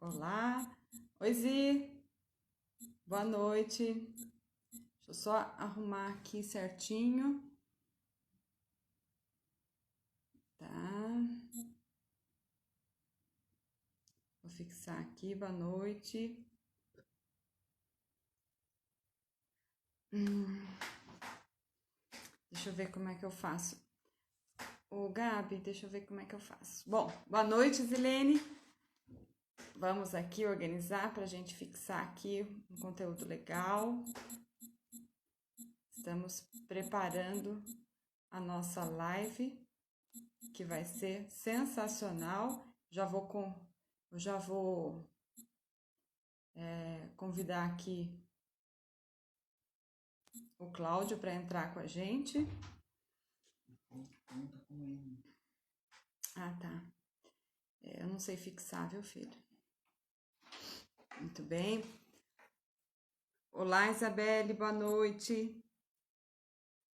Olá, oi Zi, boa noite. Deixa eu só arrumar aqui certinho, tá? Vou fixar aqui, boa noite. Deixa eu ver como é que eu faço. Ô Gabi, deixa eu ver como é que eu faço. Bom, boa noite, Zilene. Vamos aqui organizar para a gente fixar aqui um conteúdo legal. Estamos preparando a nossa live, que vai ser sensacional. Já vou convidar aqui o Cláudio para entrar com a gente. Ah, tá. Eu não sei fixar, viu, filho? Muito bem. Olá, Isabelle, boa noite.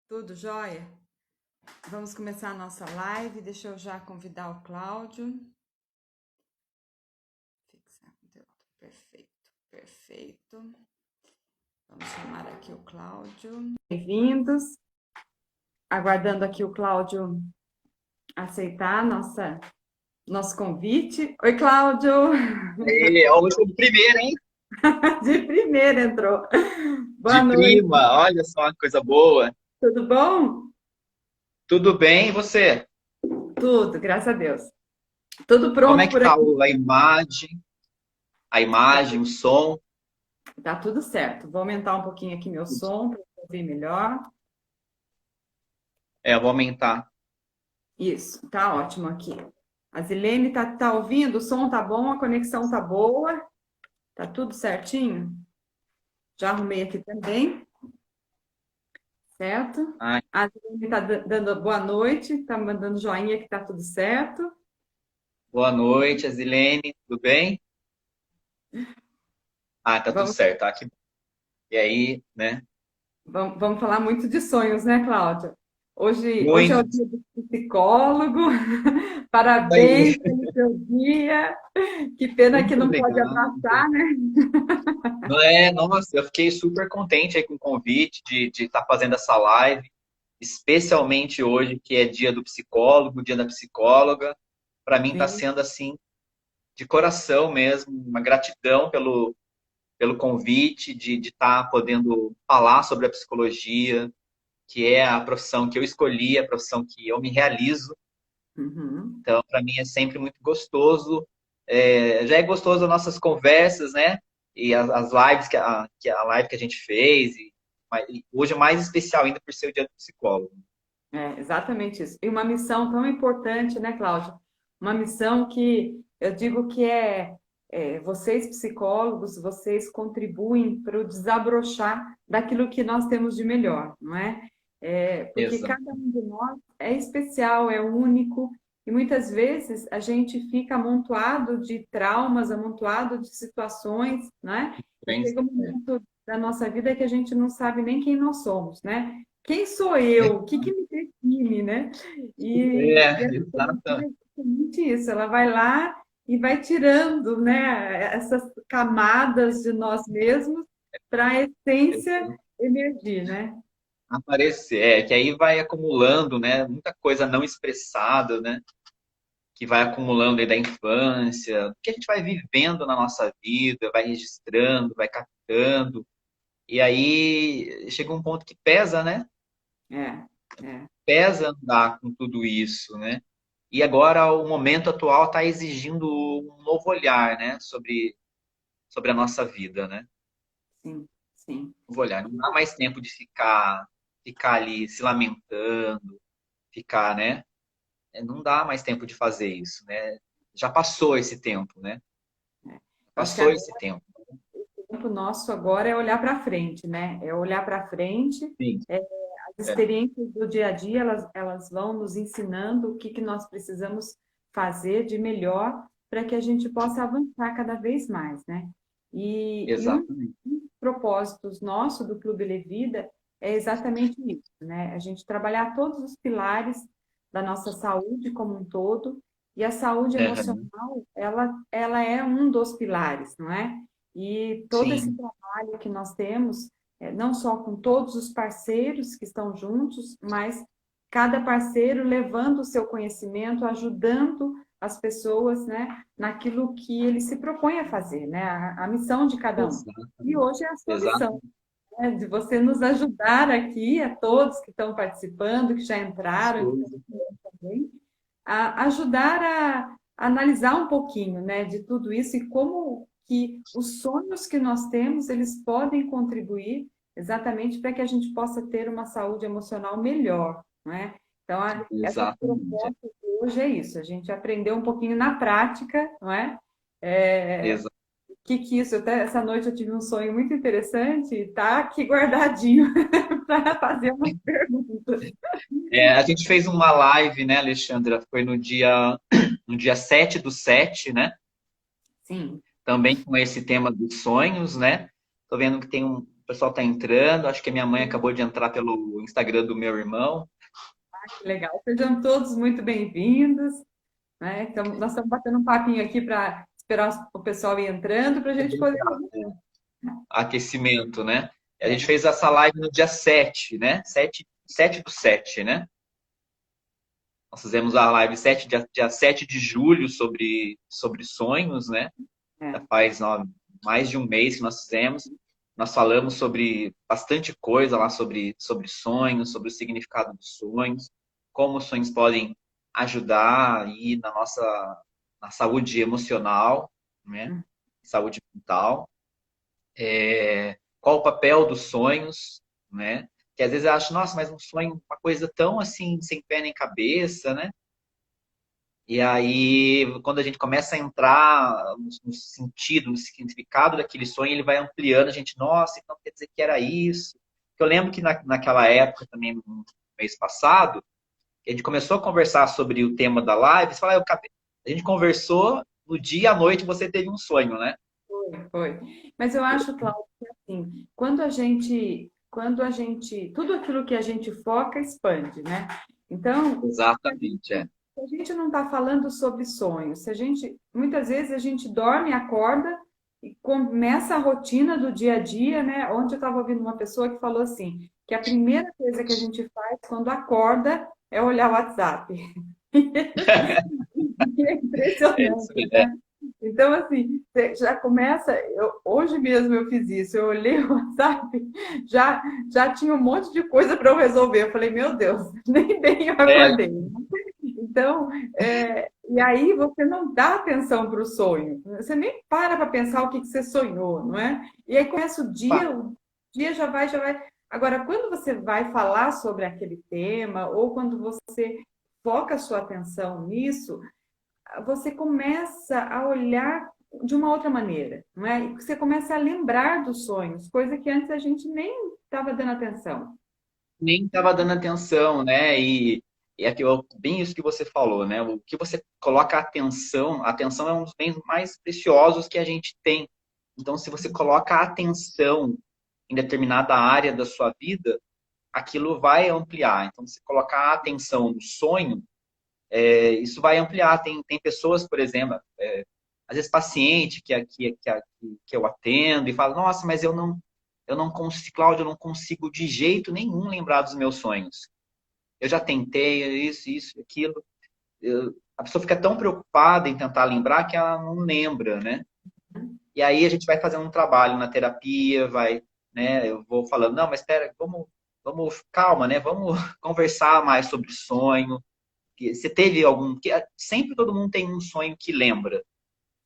Tudo jóia? Vamos começar a nossa live. Deixa eu já convidar o Cláudio. Fixar conteúdo. Perfeito, perfeito. Vamos chamar aqui o Cláudio. Bem-vindos. Aguardando aqui o Cláudio aceitar nosso convite. Oi, Cláudio! Hoje foi de primeira, hein? De primeira entrou. Boa De noite, prima, olha só uma coisa boa. tudo bom? Tudo bem, e você? Tudo, graças a Deus. Tudo Como é pronto que por tá aqui. a imagem, o som? Tá tudo certo. Vou aumentar um pouquinho aqui meu som para ouvir melhor. Eu vou aumentar. Isso, tá ótimo aqui. A Zilene tá ouvindo? O som tá bom, a conexão tá boa, tá tudo certinho? Já arrumei aqui também, certo? Ai, A Zilene tá dando boa noite, tá mandando joinha que tá tudo certo. boa noite, Azilene, tudo bem? Ah, tá tudo Vamos, certo, tá aqui. E aí, né? vamos falar muito de sonhos, né, Cláudia? Hoje é o Muito. dia do psicólogo. Isso aí. Parabéns pelo seu dia. Que pena que Muito não pode obrigado. abraçar, né? Não é, nossa, eu fiquei super contente aí com o convite de estar fazendo essa live, especialmente hoje, que é dia do psicólogo, dia da psicóloga. Para mim está Sim. sendo assim de coração mesmo, uma gratidão pelo convite de estar podendo falar sobre a psicologia, que é a profissão que eu escolhi, a profissão que eu me realizo. Uhum. Então, para mim é sempre muito gostoso. Já é gostoso as nossas conversas, né? E as lives, que a live que a gente fez. E hoje é mais especial ainda por ser o dia do psicólogo. É, exatamente isso. E uma missão tão importante, né, Cláudia? Uma missão que eu digo que vocês psicólogos, vocês contribuem para o desabrochar daquilo que nós temos de melhor, não é? Porque Exato. cada um de nós é especial, é único, e muitas vezes a gente fica amontoado de traumas, amontoado de situações, né? E chega um momento da nossa vida que a gente não sabe nem quem nós somos, né? Quem sou eu? O que que me define, né? E a Exato. psicologia é justamente isso, ela vai lá e vai tirando, né, essas camadas de nós mesmos para a essência emergir, né? Aparecer, que aí vai acumulando, né? Muita coisa não expressada, né? Que vai acumulando aí da infância, que a gente vai vivendo na nossa vida, vai registrando, vai captando, e aí chega um ponto que pesa, né? É, é. Pesa andar com tudo isso, né? E agora o momento atual está exigindo um novo olhar, né? Sobre a nossa vida, né? Sim, sim. Um novo olhar. Não dá mais tempo de ficar ali se lamentando, ficar, né? Não dá mais tempo de fazer isso, né? Já passou esse tempo, né? É. Eu acho que Passou esse tempo. tempo nosso agora é olhar para frente, né? É olhar para frente. Sim. As É. experiências do dia a dia, elas vão nos ensinando o que, que nós precisamos fazer de melhor para que a gente possa avançar cada vez mais, né? E um Exatamente. dos propósitos nosso do Clube Levida é exatamente isso, né? A gente trabalhar todos os pilares da nossa saúde como um todo, e a saúde Aham. emocional, ela é um dos pilares, não é? E todo esse Sim, trabalho que nós temos não só com todos os parceiros que estão juntos, mas cada parceiro levando o seu conhecimento, ajudando as pessoas, né, naquilo que ele se propõe a fazer, né, a missão de cada um. E exatamente. hoje é a sua missão, Exatamente. né, de você nos ajudar aqui, a todos que estão participando, que já entraram, que também, a ajudar a analisar um pouquinho, né, de tudo isso e como que os sonhos que nós temos, eles podem contribuir exatamente para que a gente possa ter uma saúde emocional melhor, não é? Então, essa Exatamente. proposta de hoje é isso, a gente aprendeu um pouquinho na prática, não é? É, Exa- que isso, até essa noite eu tive um sonho muito interessante e tá aqui guardadinho para fazer umas perguntas. a gente fez uma live, né, Alexandra? Foi no dia 7/7, né? Sim, Também com esse tema dos sonhos, né? Tô vendo que tem o pessoal tá entrando, acho que a minha mãe acabou de entrar pelo Instagram do meu irmão. que legal. Sejam todos muito bem-vindos, né? Então, nós estamos batendo um papinho aqui para esperar o pessoal ir entrando para a gente poder. Aquecimento, né? A gente É, fez essa live no dia 7, né? 7/7, né? Nós fizemos a live dia 7 de julho sobre sonhos, né? Já é. faz mais de um mês que nós fizemos. Nós falamos sobre bastante coisa lá sobre sonhos, sobre o significado dos sonhos, como os sonhos podem ajudar aí na saúde emocional, né? Hum. Saúde mental. Qual o papel dos sonhos, né? Que às vezes eu acho, nossa, mas um sonho é uma coisa tão assim, sem pé nem cabeça, né? E aí, quando a gente começa a entrar no sentido, no significado daquele sonho, ele vai ampliando a gente, nossa, então quer dizer que era isso. Eu lembro que naquela época, também no mês passado, a gente começou a conversar sobre o tema da live, você fala, a gente conversou, no dia à noite você teve um sonho, né? Foi. Mas eu acho, Cláudio, que assim, quando a gente, tudo aquilo que a gente foca expande, né? Então, Exatamente, é. se a gente não está falando sobre sonhos, se a gente, muitas vezes a gente dorme, acorda e começa a rotina do dia a dia, né? Ontem eu estava ouvindo uma pessoa que falou assim, que a primeira coisa que a gente faz quando acorda é olhar o WhatsApp. É É isso, impressionante, é. né? Então, assim, você já começa. Hoje mesmo eu fiz isso. Eu olhei o WhatsApp, já tinha um monte de coisa para eu resolver. Eu falei, meu Deus, nem bem eu É, acordei. Então, e aí você não dá atenção para o sonho. Você nem para pensar o que que você sonhou, não é? E aí começa o dia já vai. Agora, quando você vai falar sobre aquele tema, ou quando você foca a sua atenção nisso, você começa a olhar de uma outra maneira, não é? E você começa a lembrar dos sonhos, coisa que antes a gente nem estava dando atenção. nem estava dando atenção, né? E bem isso que você falou, né? O que você coloca a atenção é um dos bens mais preciosos que a gente tem. Então, se você coloca a atenção em determinada área da sua vida, aquilo vai ampliar. Então, se colocar a atenção no sonho, isso vai ampliar. Tem pessoas, por exemplo, às vezes paciente que eu atendo e fala, nossa, mas eu não consigo, Cláudio, eu não consigo de jeito nenhum lembrar dos meus sonhos. Eu já tentei isso, aquilo. A pessoa fica tão preocupada em tentar lembrar que ela não lembra, né? E aí a gente vai fazendo um trabalho na terapia, né? Eu vou falando, não, mas espera, calma, né? Vamos conversar mais sobre sonho. Você teve algum? Que sempre todo mundo tem um sonho que lembra,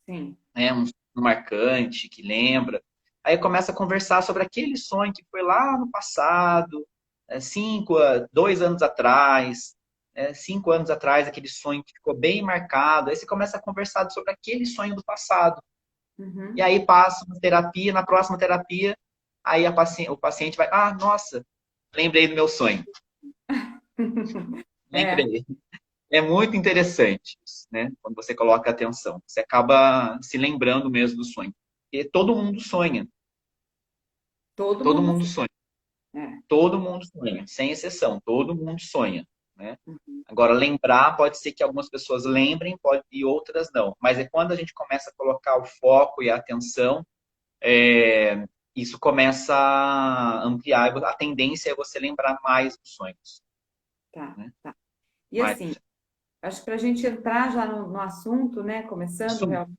Sim. né? Um sonho marcante que lembra. Aí começa a conversar sobre aquele sonho que foi lá no passado, 2 anos atrás, 5 anos atrás, aquele sonho que ficou bem marcado. Aí você começa a conversar sobre aquele sonho do passado. E Uhum. aí passa uma terapia, na próxima terapia, aí o paciente vai, ah, nossa, lembrei do meu sonho. É, Lembrei. É muito interessante isso, né? Quando você coloca atenção. Você acaba se lembrando mesmo do sonho. Porque todo mundo sonha. todo Todo mundo. mundo sonha. É. Todo mundo sonha. Sem exceção. Todo mundo sonha, né? Uhum. Agora, lembrar, pode ser que algumas pessoas lembrem e outras não. Mas é quando a gente começa a colocar o foco e a atenção, isso começa a ampliar. A tendência é você lembrar mais dos sonhos, Tá, né? tá. E Mais. assim, acho que para a gente entrar já no assunto, né? Começando, Isso, realmente,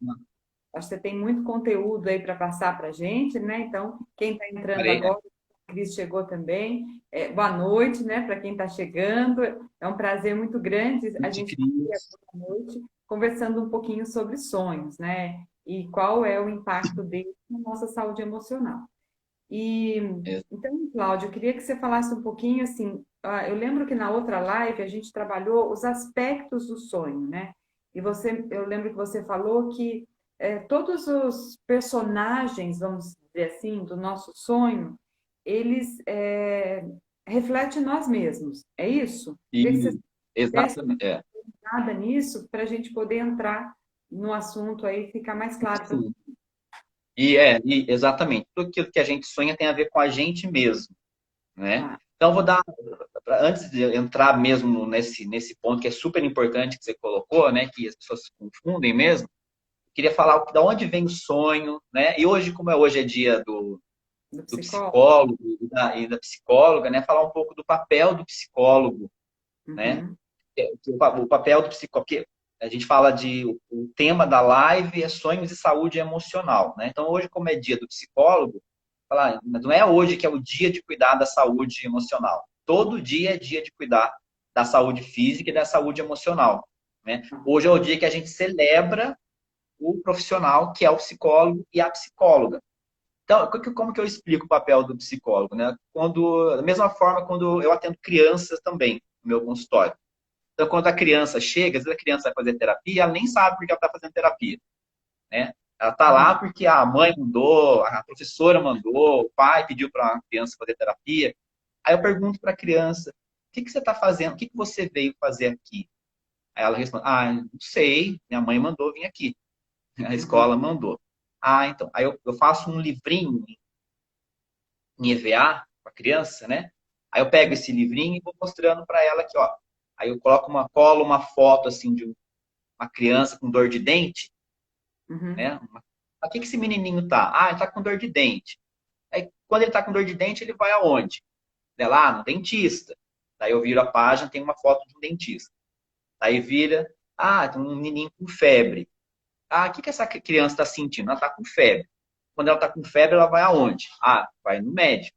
acho que você tem muito conteúdo aí para passar para a gente, né? Então, quem está entrando agora, a Cris chegou também. Boa noite, né? Para quem está chegando. É um prazer muito grande a gente estar aqui Cris. agora à noite conversando um pouquinho sobre sonhos, né? E qual é o impacto deles na nossa saúde emocional. E então, Cláudio, eu queria que você falasse um pouquinho assim. Eu lembro que na outra live a gente trabalhou os aspectos do sonho, né? E eu lembro que você falou que todos os personagens, vamos dizer assim, do nosso sonho, eles refletem nós mesmos. É isso? Queria que você desse Exatamente. nada nisso para a gente poder entrar no assunto aí e ficar mais claro para Sim. Exatamente. Tudo aquilo que a gente sonha tem a ver com a gente mesmo, né? tá. Então, vou dar, antes de entrar mesmo nesse ponto que é super importante que você colocou, né? Que as pessoas se confundem mesmo, queria falar da onde vem o sonho, né? E hoje, como hoje é dia Do do psicólogo. psicólogo e da psicóloga, né? Falar um pouco do papel do psicólogo, né? Uhum. O papel do psicólogo, porque a gente fala o tema da live é sonhos e saúde emocional, né? Então hoje, como é dia do psicólogo, falar, mas não é hoje que é o dia de cuidar da saúde emocional. Todo dia é dia de cuidar da saúde física e da saúde emocional, né? Hoje é o dia que a gente celebra o profissional que é o psicólogo e a psicóloga. Então, como que eu explico o papel do psicólogo, né? Da mesma forma, quando eu atendo crianças também no meu consultório. Então, quando a criança chega, às vezes a criança vai fazer terapia, ela nem sabe por que ela está fazendo terapia, né? Ela está lá Uhum. porque a mãe mandou, a professora mandou, o pai pediu para a criança fazer terapia. Aí eu pergunto para a criança, o que você está fazendo? O que você veio fazer aqui? Aí ela responde, não sei, minha mãe mandou vir aqui. A Uhum. escola mandou. Então. Aí eu faço um livrinho em EVA com a criança, né? Aí eu pego esse livrinho e vou mostrando para ela aqui, ó. Aí eu colo uma foto assim de uma criança com dor de dente, Uhum. né? O que esse menininho tá? Ele tá com dor de dente. Aí quando ele tá com dor de dente, ele vai aonde? Ela, no dentista. Daí eu viro a página, tem uma foto de um dentista. Aí vira, tem um menininho com febre. O que essa criança está sentindo? Ela está com febre. Quando ela está com febre, ela vai aonde? Vai no médico.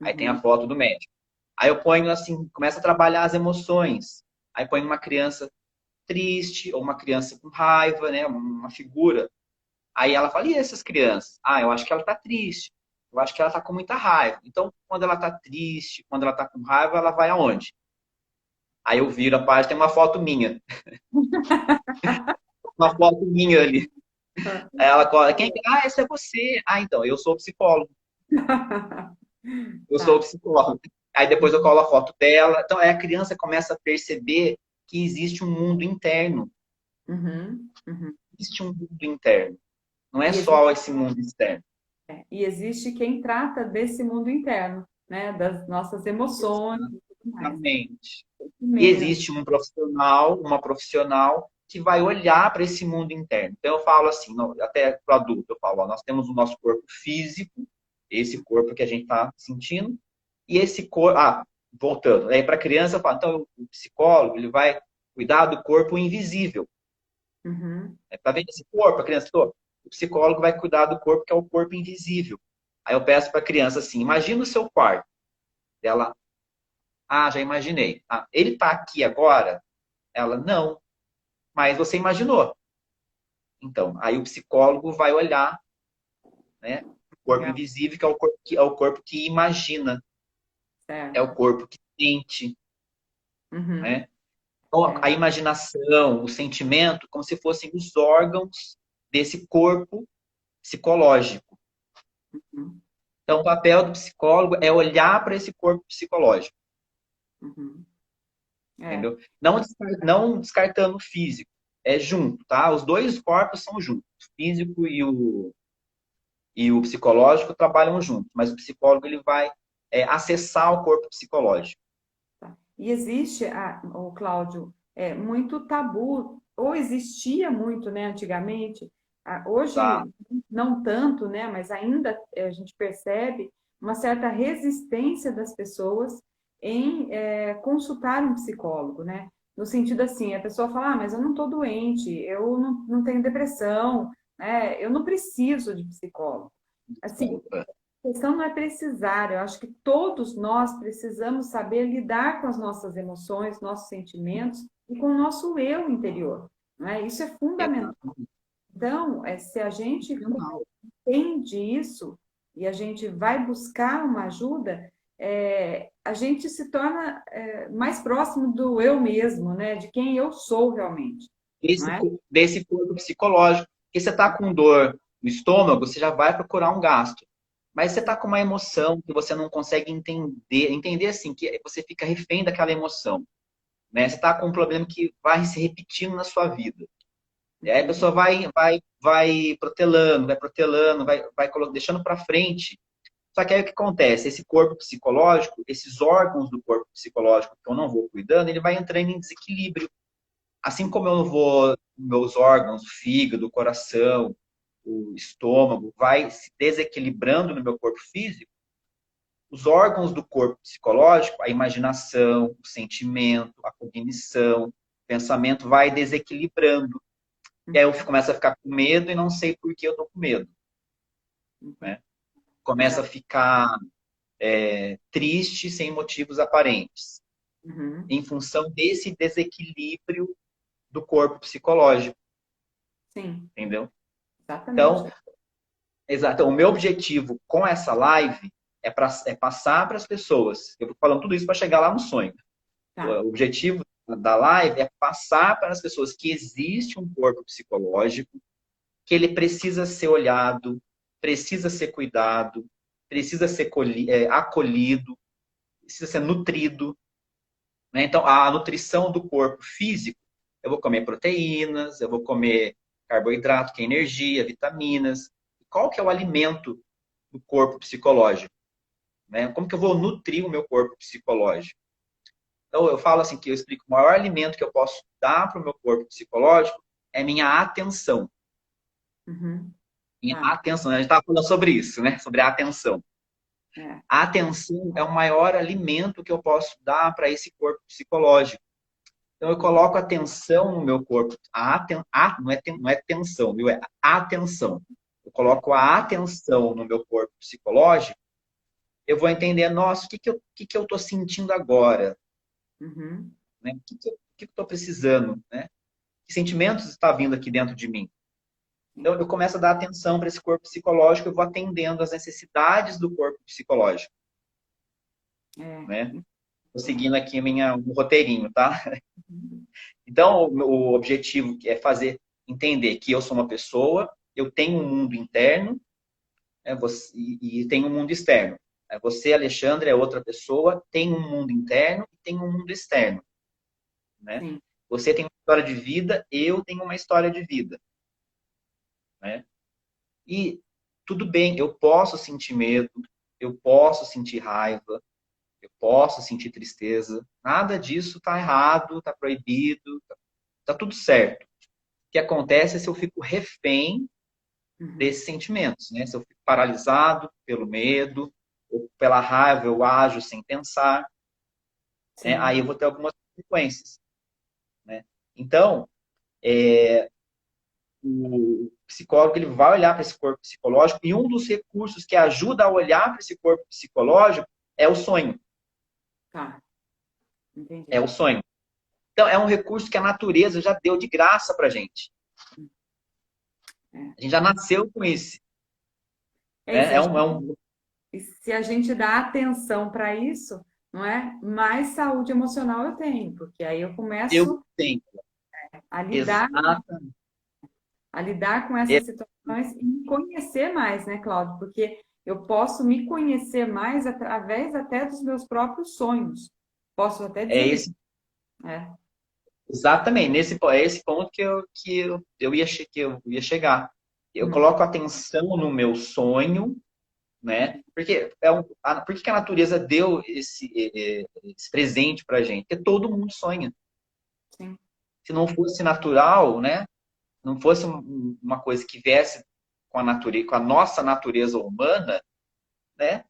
Aí tem a Uhum. foto do médico. Aí eu ponho assim, começa a trabalhar as emoções. Aí põe uma criança triste ou uma criança com raiva, né? Uma figura. Aí ela fala, e essas crianças? Eu acho que ela está triste. Eu acho que ela está com muita raiva. Então, quando ela está triste, quando ela está com raiva, ela vai aonde? Aí eu viro a página, tem uma foto minha. Uma foto minha ali. Aí ela coloca, quem? Esse é você. Então, eu sou psicólogo. Eu sou Tá. psicólogo. Aí depois eu colo a foto dela. Então, aí a criança começa a perceber que existe um mundo interno. Uhum. Uhum. Existe um mundo interno. Não é E existe, só esse mundo externo. e existe quem trata desse mundo interno, né? Das nossas emoções e tudo mais. Exatamente. Isso E mesmo. existe um profissional, uma profissional que vai olhar para esse mundo interno. Então eu falo assim, até para o adulto, eu falo, nós temos o nosso corpo físico, esse corpo que a gente está sentindo, e esse corpo, voltando, aí para a criança, eu falo, então o psicólogo, ele vai cuidar do corpo invisível. Uhum. Para ver esse corpo, a criança, o psicólogo vai cuidar do corpo que é o corpo invisível. Aí eu peço para a criança assim, imagina o seu quarto. Ela, já imaginei. Ele está aqui agora? Ela, não. Mas você imaginou. Então, aí o psicólogo vai olhar, né, o corpo Legal. invisível, que é o corpo que imagina, é o Certo. corpo que sente, Uhum. né? Então, a Certo. imaginação, o sentimento, como se fossem os órgãos desse corpo psicológico. Uhum. Então, o papel do psicólogo é olhar para esse corpo psicológico, Uhum. É. entendeu? Não descartando o físico, é junto, tá? Os dois corpos são juntos, o físico e o psicológico trabalham juntos, mas o psicólogo ele vai acessar o corpo psicológico. Tá. E existe, o Cláudio, muito tabu, ou existia muito, né, antigamente, Tá? hoje não tanto, né, mas ainda a gente percebe uma certa resistência das pessoas em consultar um psicólogo, né? No sentido assim, a pessoa fala, mas eu não estou doente, eu não tenho depressão, né? Eu não preciso de psicólogo. Assim, Desculpa. a questão não é precisar, eu acho que todos nós precisamos saber lidar com as nossas emoções, nossos sentimentos e com o nosso eu interior, não é? Isso é fundamental. Exatamente. Então, se a gente entende isso e a gente vai buscar uma ajuda, a gente se torna mais próximo do eu mesmo, né? De quem eu sou realmente, não Desse, é? desse corpo psicológico. Porque você está com dor no estômago, você já vai procurar um gasto. Mas você está com uma emoção que você não consegue entender assim, que você fica refém daquela emoção. Né? Você está com um problema que vai se repetindo na sua vida. E aí a Uhum, pessoa vai protelando, deixando para frente. Só que aí o que acontece? Esse corpo psicológico, esses órgãos do corpo psicológico que eu não vou cuidando, ele vai entrando em desequilíbrio. Assim como eu não vou, meus órgãos, o fígado, o coração, o estômago, vai se desequilibrando no meu corpo físico, os órgãos do corpo psicológico, a imaginação, o sentimento, a cognição, o pensamento vai desequilibrando. E aí eu uhum, começo a ficar com medo e não sei por que eu tô com medo, uhum. né? Começa a Exato. ficar triste sem motivos aparentes, Uhum. em função desse desequilíbrio do corpo psicológico, Sim, entendeu? Então, exatamente. exato. Então, o meu objetivo com essa live é passar para as pessoas. Eu vou falando tudo isso para chegar lá no sonho. O Tá. objetivo da live é passar para as pessoas que existe um corpo psicológico, que ele precisa ser olhado, precisa ser cuidado, precisa ser acolhido, precisa ser nutrido. Né? Então, a nutrição do corpo físico, eu vou comer proteínas, eu vou comer carboidrato, que é energia, vitaminas. Qual que é o alimento do corpo psicológico? Né? Como que eu vou nutrir o meu corpo psicológico? Então, eu falo assim que eu explico, o maior alimento que eu posso dar para o meu corpo psicológico é minha atenção. Uhum. Minha Tá. atenção, né? A gente estava falando sobre isso, né? Sobre a atenção. É. A atenção é o maior alimento que eu posso dar para esse corpo psicológico. Então, eu Uhum. coloco atenção no meu corpo. Não é tensão, viu? É atenção. Eu É. coloco a atenção no meu corpo psicológico, eu vou entender, nossa, o que eu estou sentindo agora? Uhum. Né? O que eu estou precisando? Né? Que sentimentos está vindo aqui dentro de mim? Então, Sim. eu começo a dar atenção para esse corpo psicológico, eu vou atendendo às necessidades do corpo psicológico. É. Né? Estou seguindo aqui um roteirinho, tá? Uhum. Então, o objetivo é entender que eu sou uma pessoa, eu tenho um mundo interno e tenho um mundo externo. Você, Alexandre, é outra pessoa, tem um mundo interno e tem um mundo externo. Né? Sim. Você tem uma história de vida, eu tenho uma história de vida. Né? E tudo bem, eu posso sentir medo, eu posso sentir raiva, eu posso sentir tristeza. Nada disso está errado, está proibido, tá tudo certo. O que acontece é se eu fico refém Uhum. desses sentimentos, né? Se eu fico paralisado pelo medo ou pela raiva, eu ajo sem pensar, né? Aí Sim. eu vou ter algumas consequências, né? Então, o psicólogo ele vai olhar para esse corpo psicológico e um dos recursos que ajuda a olhar para esse corpo psicológico é o sonho. Tá. É Entendi. o sonho. Então, é um recurso que a natureza já deu de graça para a gente. É. A gente já nasceu com esse. É isso. Né? E se a gente dá atenção para isso, não é? Mais saúde emocional eu tenho, porque aí eu Eu começo tenho. a lidar. Exatamente. a lidar com essas situações e me conhecer mais, né, Cláudio? Porque eu posso me conhecer mais através até dos meus próprios sonhos. Posso até É dizer isso. esse, É. exatamente, é esse ponto que eu ia chegar. Eu Hum, coloco atenção no meu sonho, né? Porque por que a natureza deu esse presente para a gente? Porque todo mundo sonha. sim. Se não fosse natural, né? Não fosse uma coisa que viesse com a natureza, com a nossa natureza humana, né?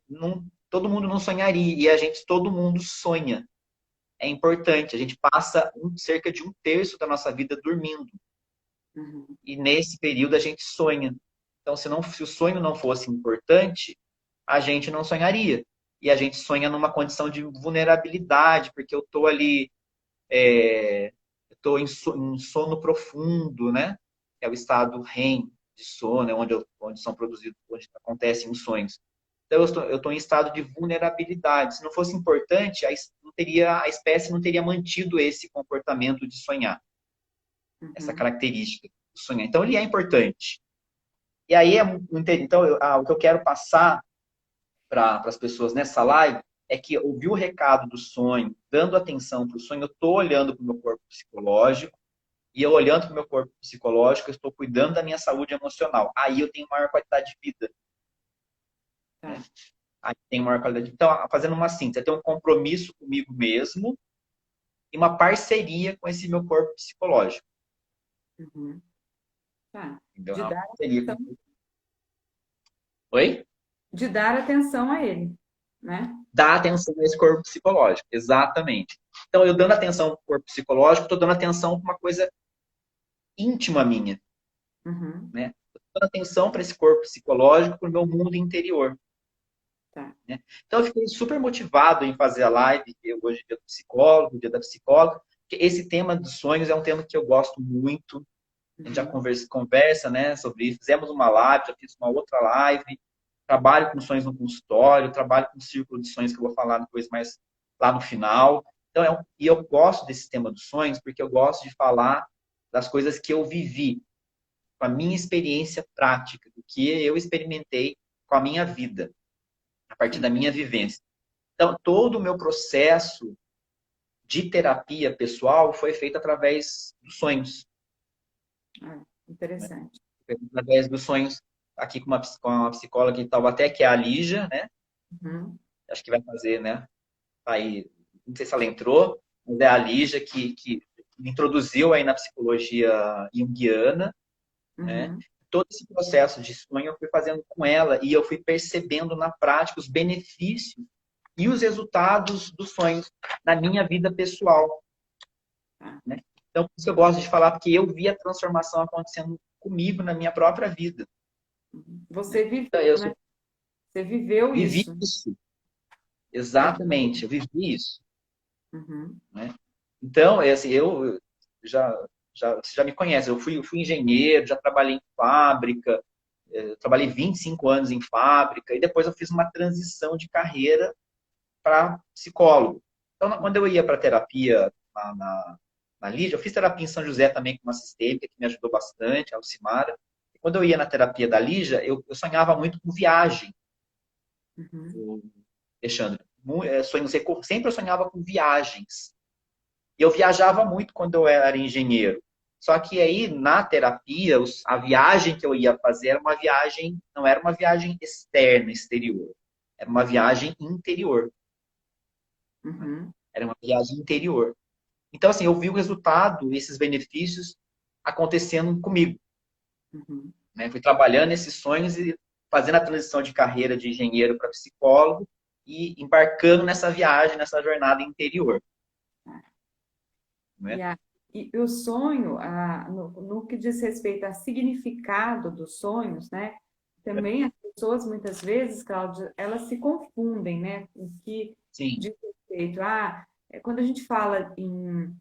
Não, todo mundo não sonharia. E todo mundo sonha. É importante. A gente passa cerca de um terço da nossa vida dormindo. Uhum, E nesse período a gente sonha. Então, se o sonho não fosse importante, a gente não sonharia. E a gente sonha numa condição de vulnerabilidade, porque eu estou ali, estou em sono profundo, né? É o estado REM de sono, onde são produzidos, onde acontecem os sonhos. Então, eu estou em estado de vulnerabilidade. Se não fosse importante, a espécie não teria mantido esse comportamento de sonhar, essa uhum, característica do sonhar. Então, ele é importante. E aí, então, o que eu quero passar para as pessoas nessa live é que ouvir o recado do sonho, dando atenção para o sonho, eu estou olhando para o meu corpo psicológico, e eu olhando para o meu corpo psicológico, eu estou cuidando da minha saúde emocional. Aí eu tenho maior qualidade de vida. Né? tá. Aí tem maior qualidade de vida. Então, fazendo uma síntese, eu tenho um compromisso comigo mesmo e uma parceria com esse meu corpo psicológico. Uhum, tá. Entendeu? De Uma dar parceria atenção, Oi? de dar atenção a ele, né? Dar atenção a esse corpo psicológico, exatamente. Então, eu dando atenção para o corpo psicológico, estou dando atenção para uma coisa íntima minha, Uhum, né? Estou dando atenção para esse corpo psicológico, para o meu mundo interior. tá. Né? Então, eu fiquei super motivado em fazer a live, hoje é dia do psicólogo, dia da psicóloga, porque esse tema dos sonhos é um tema que eu gosto muito. A gente já Uhum, conversa, né, sobre isso. Fizemos uma live, já fiz uma outra live. Trabalho com sonhos no consultório, trabalho com círculo de sonhos que eu vou falar depois mais lá no final. Então, e eu gosto desse tema dos sonhos porque eu gosto de falar das coisas que eu vivi, com a minha experiência prática, do que eu experimentei com a minha vida, a partir da sim. minha vivência. Então, todo o meu processo de terapia pessoal foi feito através dos sonhos. Ah, Né? interessante. Através dos sonhos, aqui com uma psicóloga de Taubaté, que é a Lígia, né? Uhum, Acho que vai fazer, né? Aí, não sei se ela entrou, mas é a Lígia que me introduziu aí na psicologia junguiana, né? uhum, Todo esse processo de sonho eu fui fazendo com ela e eu fui percebendo na prática os benefícios e os resultados dos sonhos na minha vida pessoal, tá. né? Então, por isso que eu gosto de falar, porque eu vi a transformação acontecendo comigo na minha própria vida. Uhum. Né? Você Então, viveu, né? Você viveu vivi isso. isso, É, exatamente, eu vivi isso. uhum, Né? Então, é assim, eu já, você já me conhece, eu fui engenheiro, já trabalhei em fábrica, trabalhei 25 anos em fábrica, e depois eu fiz uma transição de carreira para psicólogo. Então, quando eu ia para terapia na Lídia, eu fiz terapia em São José também com uma assistente que me ajudou bastante, a Alcimara. E quando eu ia na terapia da Lígia, eu sonhava muito com viagem, uhum, o Alexandre. Sonhos sempre eu sonhava com viagens. E eu viajava muito quando eu era engenheiro. Só que aí, na terapia, a viagem que eu ia fazer era uma viagem, não era uma viagem externa, exterior. Era uma viagem interior. Né? uhum, Era uma viagem interior. Então, assim, eu vi o resultado, esses benefícios acontecendo comigo. uhum. Né? Fui trabalhando esses sonhos e fazendo a transição de carreira de engenheiro para psicólogo e embarcando nessa viagem, nessa jornada interior. E, Né? a, e o sonho, no que diz respeito ao significado dos sonhos, né? Também as pessoas, muitas vezes, Cláudia, elas se confundem, né? O que Sim, diz respeito quando a gente fala em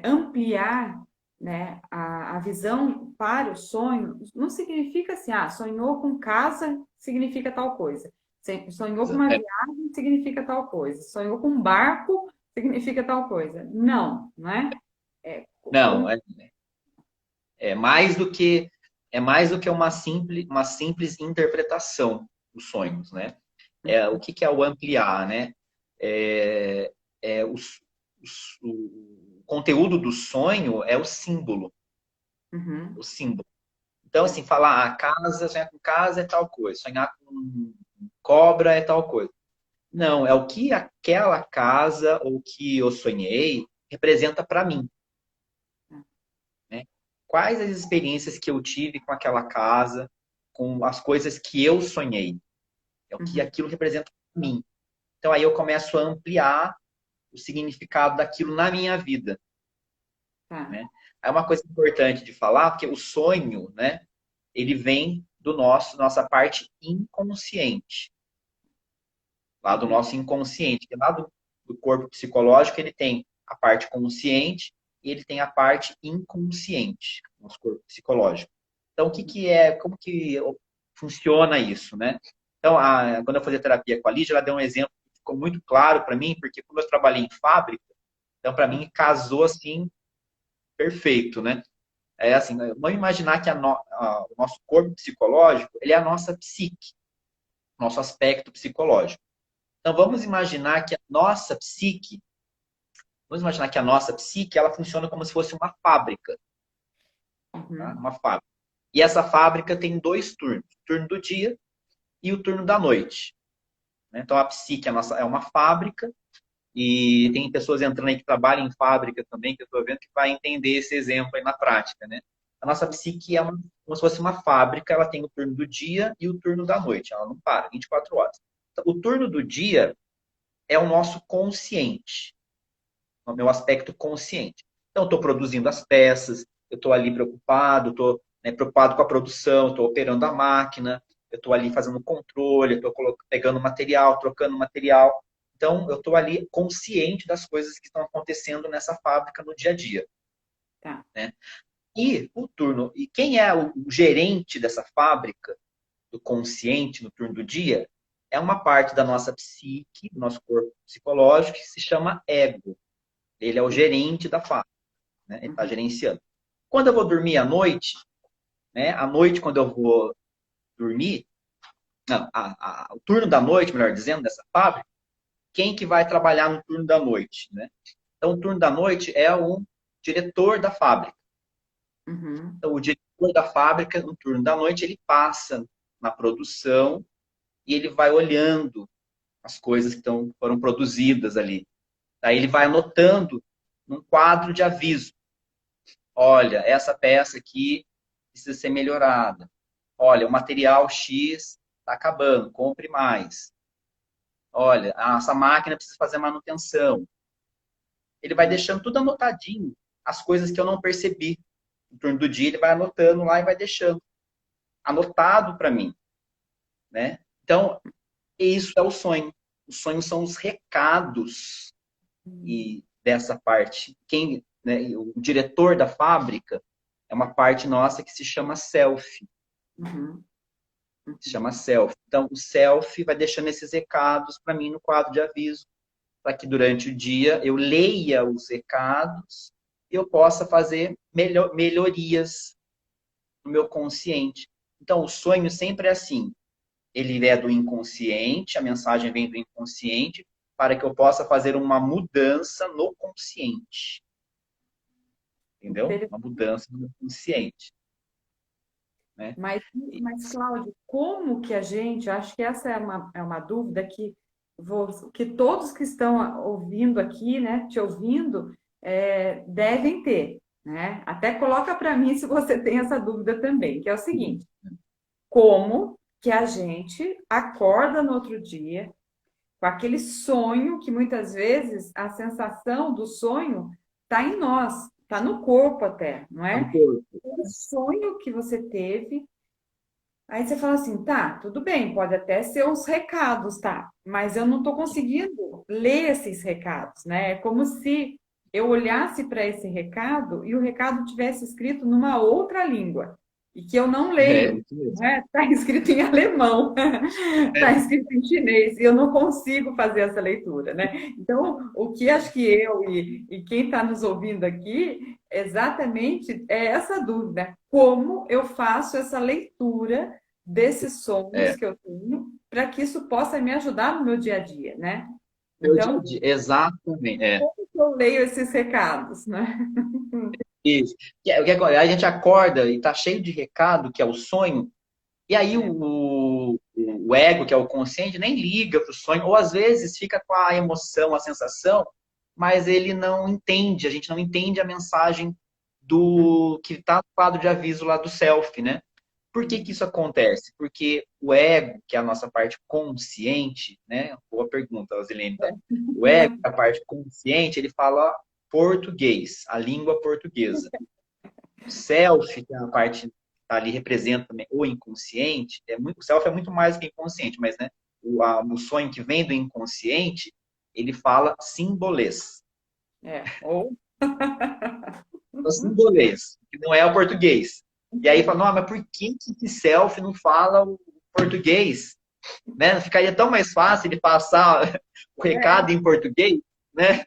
ampliar, né, a visão para o sonho, não significa assim, sonhou com casa, significa tal coisa. Sonhou com uma viagem, significa tal coisa. Sonhou com um barco, significa tal coisa. Não, não é? É, não, como É mais do que uma simples interpretação dos sonhos, né? O que é o ampliar, né? É, é o conteúdo do sonho é o símbolo, Uhum. o símbolo. Então, assim, falar sonhar com casa é tal coisa, sonhar com cobra é tal coisa. Não, é o que aquela casa ou que eu sonhei representa para mim, né? Quais as experiências que eu tive com aquela casa, com as coisas que eu sonhei. É o que Uhum. aquilo representa para mim. Então, aí eu começo a ampliar o significado daquilo na minha vida, Tá. né? É uma coisa importante de falar, porque o sonho, né, ele vem do nossa parte inconsciente, lá do Uhum. nosso inconsciente, que lá do corpo psicológico ele tem a parte consciente e ele tem a parte inconsciente, nosso corpo psicológico. Então, como que funciona isso, né? Então, quando eu fazia terapia com a Lígia, ela deu um exemplo que ficou muito claro para mim, porque quando eu trabalhei em fábrica, então para mim casou assim perfeito, né? É assim, vamos imaginar que o nosso corpo psicológico, ele é a nossa psique, nosso aspecto psicológico. Então vamos imaginar que a nossa psique, ela funciona como se fosse uma fábrica, tá? Uhum. Uma fábrica. E essa fábrica tem dois turnos, o turno do dia e o turno da noite, né? Então a psique é uma fábrica e tem pessoas entrando aí que trabalham em fábrica também, que eu estou vendo que vai entender esse exemplo aí na prática, né? A nossa psique como se fosse uma fábrica, ela tem o turno do dia e o turno da noite, ela não para, 24 horas. Então, o turno do dia é o nosso consciente, o meu aspecto consciente. Então, eu estou produzindo as peças, eu estou ali preocupado, estou, né, preocupado com a produção, estou operando a máquina, eu estou ali fazendo controle, estou pegando material, trocando material. Então, eu estou ali consciente das coisas que estão acontecendo nessa fábrica no dia a dia. Tá. Né? E quem é o gerente dessa fábrica, do consciente no turno do dia, é uma parte da nossa psique, do nosso corpo psicológico, que se chama ego. Ele é o gerente da fábrica, né? Ele está Uhum. gerenciando. Quando eu vou dormir à noite, né? À noite, quando eu vou dormir, não, o turno da noite, melhor dizendo, dessa fábrica, quem que vai trabalhar no turno da noite, né? Então, o turno da noite é o diretor da fábrica. Uhum. Então, o diretor da fábrica, no turno da noite, ele passa na produção e ele vai olhando as coisas que foram produzidas ali. Aí ele vai anotando num quadro de aviso. Olha, essa peça aqui precisa ser melhorada. Olha, o material X está acabando, compre mais. Olha, essa máquina precisa fazer manutenção. Ele vai deixando tudo anotadinho, as coisas que eu não percebi. No turno do dia, ele vai anotando lá e vai deixando anotado para mim, né? Então, isso é o sonho. Os sonhos são os recados e dessa parte. Né, o diretor da fábrica é uma parte nossa que se chama self. Uhum. Se chama self. Então, o self vai deixando esses recados para mim no quadro de aviso, para que durante o dia eu leia os recados e eu possa fazer melhorias no meu consciente. Então, o sonho sempre é assim. Ele é do inconsciente, a mensagem vem do inconsciente, para que eu possa fazer uma mudança no consciente. Entendeu? Uma mudança no consciente. Né? Mas, Cláudio, como que a gente, acho que essa é uma dúvida que todos que estão ouvindo aqui, né, te ouvindo, devem ter, né? Até coloca para mim se você tem essa dúvida também, que é o seguinte: como que a gente acorda no outro dia com aquele sonho que muitas vezes a sensação do sonho está em nós, está no corpo até, não No é? corpo. O sonho que você teve. Aí você fala assim, tá, tudo bem, pode até ser os recados, tá? Mas eu não estou conseguindo ler esses recados, né? É como se eu olhasse para esse recado e o recado tivesse escrito numa outra língua. e que eu não É, leio. isso mesmo. Né? Está escrito em alemão, está escrito em chinês, e eu não consigo fazer essa leitura, né? Então, o que acho que eu e quem está nos ouvindo aqui, exatamente é essa dúvida: como eu faço essa leitura desses sonhos É. que eu tenho, para que isso possa me ajudar no meu dia a dia, né? Meu dia a Então, dia, exatamente. É. como que eu leio esses recados, né? Isso. A gente acorda e tá cheio de recado, que é o sonho, e aí É, o ego, que é o consciente, nem liga pro sonho, ou às vezes fica com a emoção, a sensação, mas ele não entende, a gente não entende a mensagem do que está no quadro de aviso lá do self, né? Por que que isso acontece? Porque o ego, que é a nossa parte consciente, né? Boa pergunta, Rosilene, tá? O ego, a parte consciente, ele fala português, a língua portuguesa. O self, que é a parte que tá ali representa também o inconsciente, o self é muito mais que inconsciente, mas né, o sonho que vem do inconsciente, ele fala simbolês. ou O simbolês, que não é o português. E aí fala, não, mas por que que self não fala o português? Né? Ficaria tão mais fácil de passar o é, recado em português, né?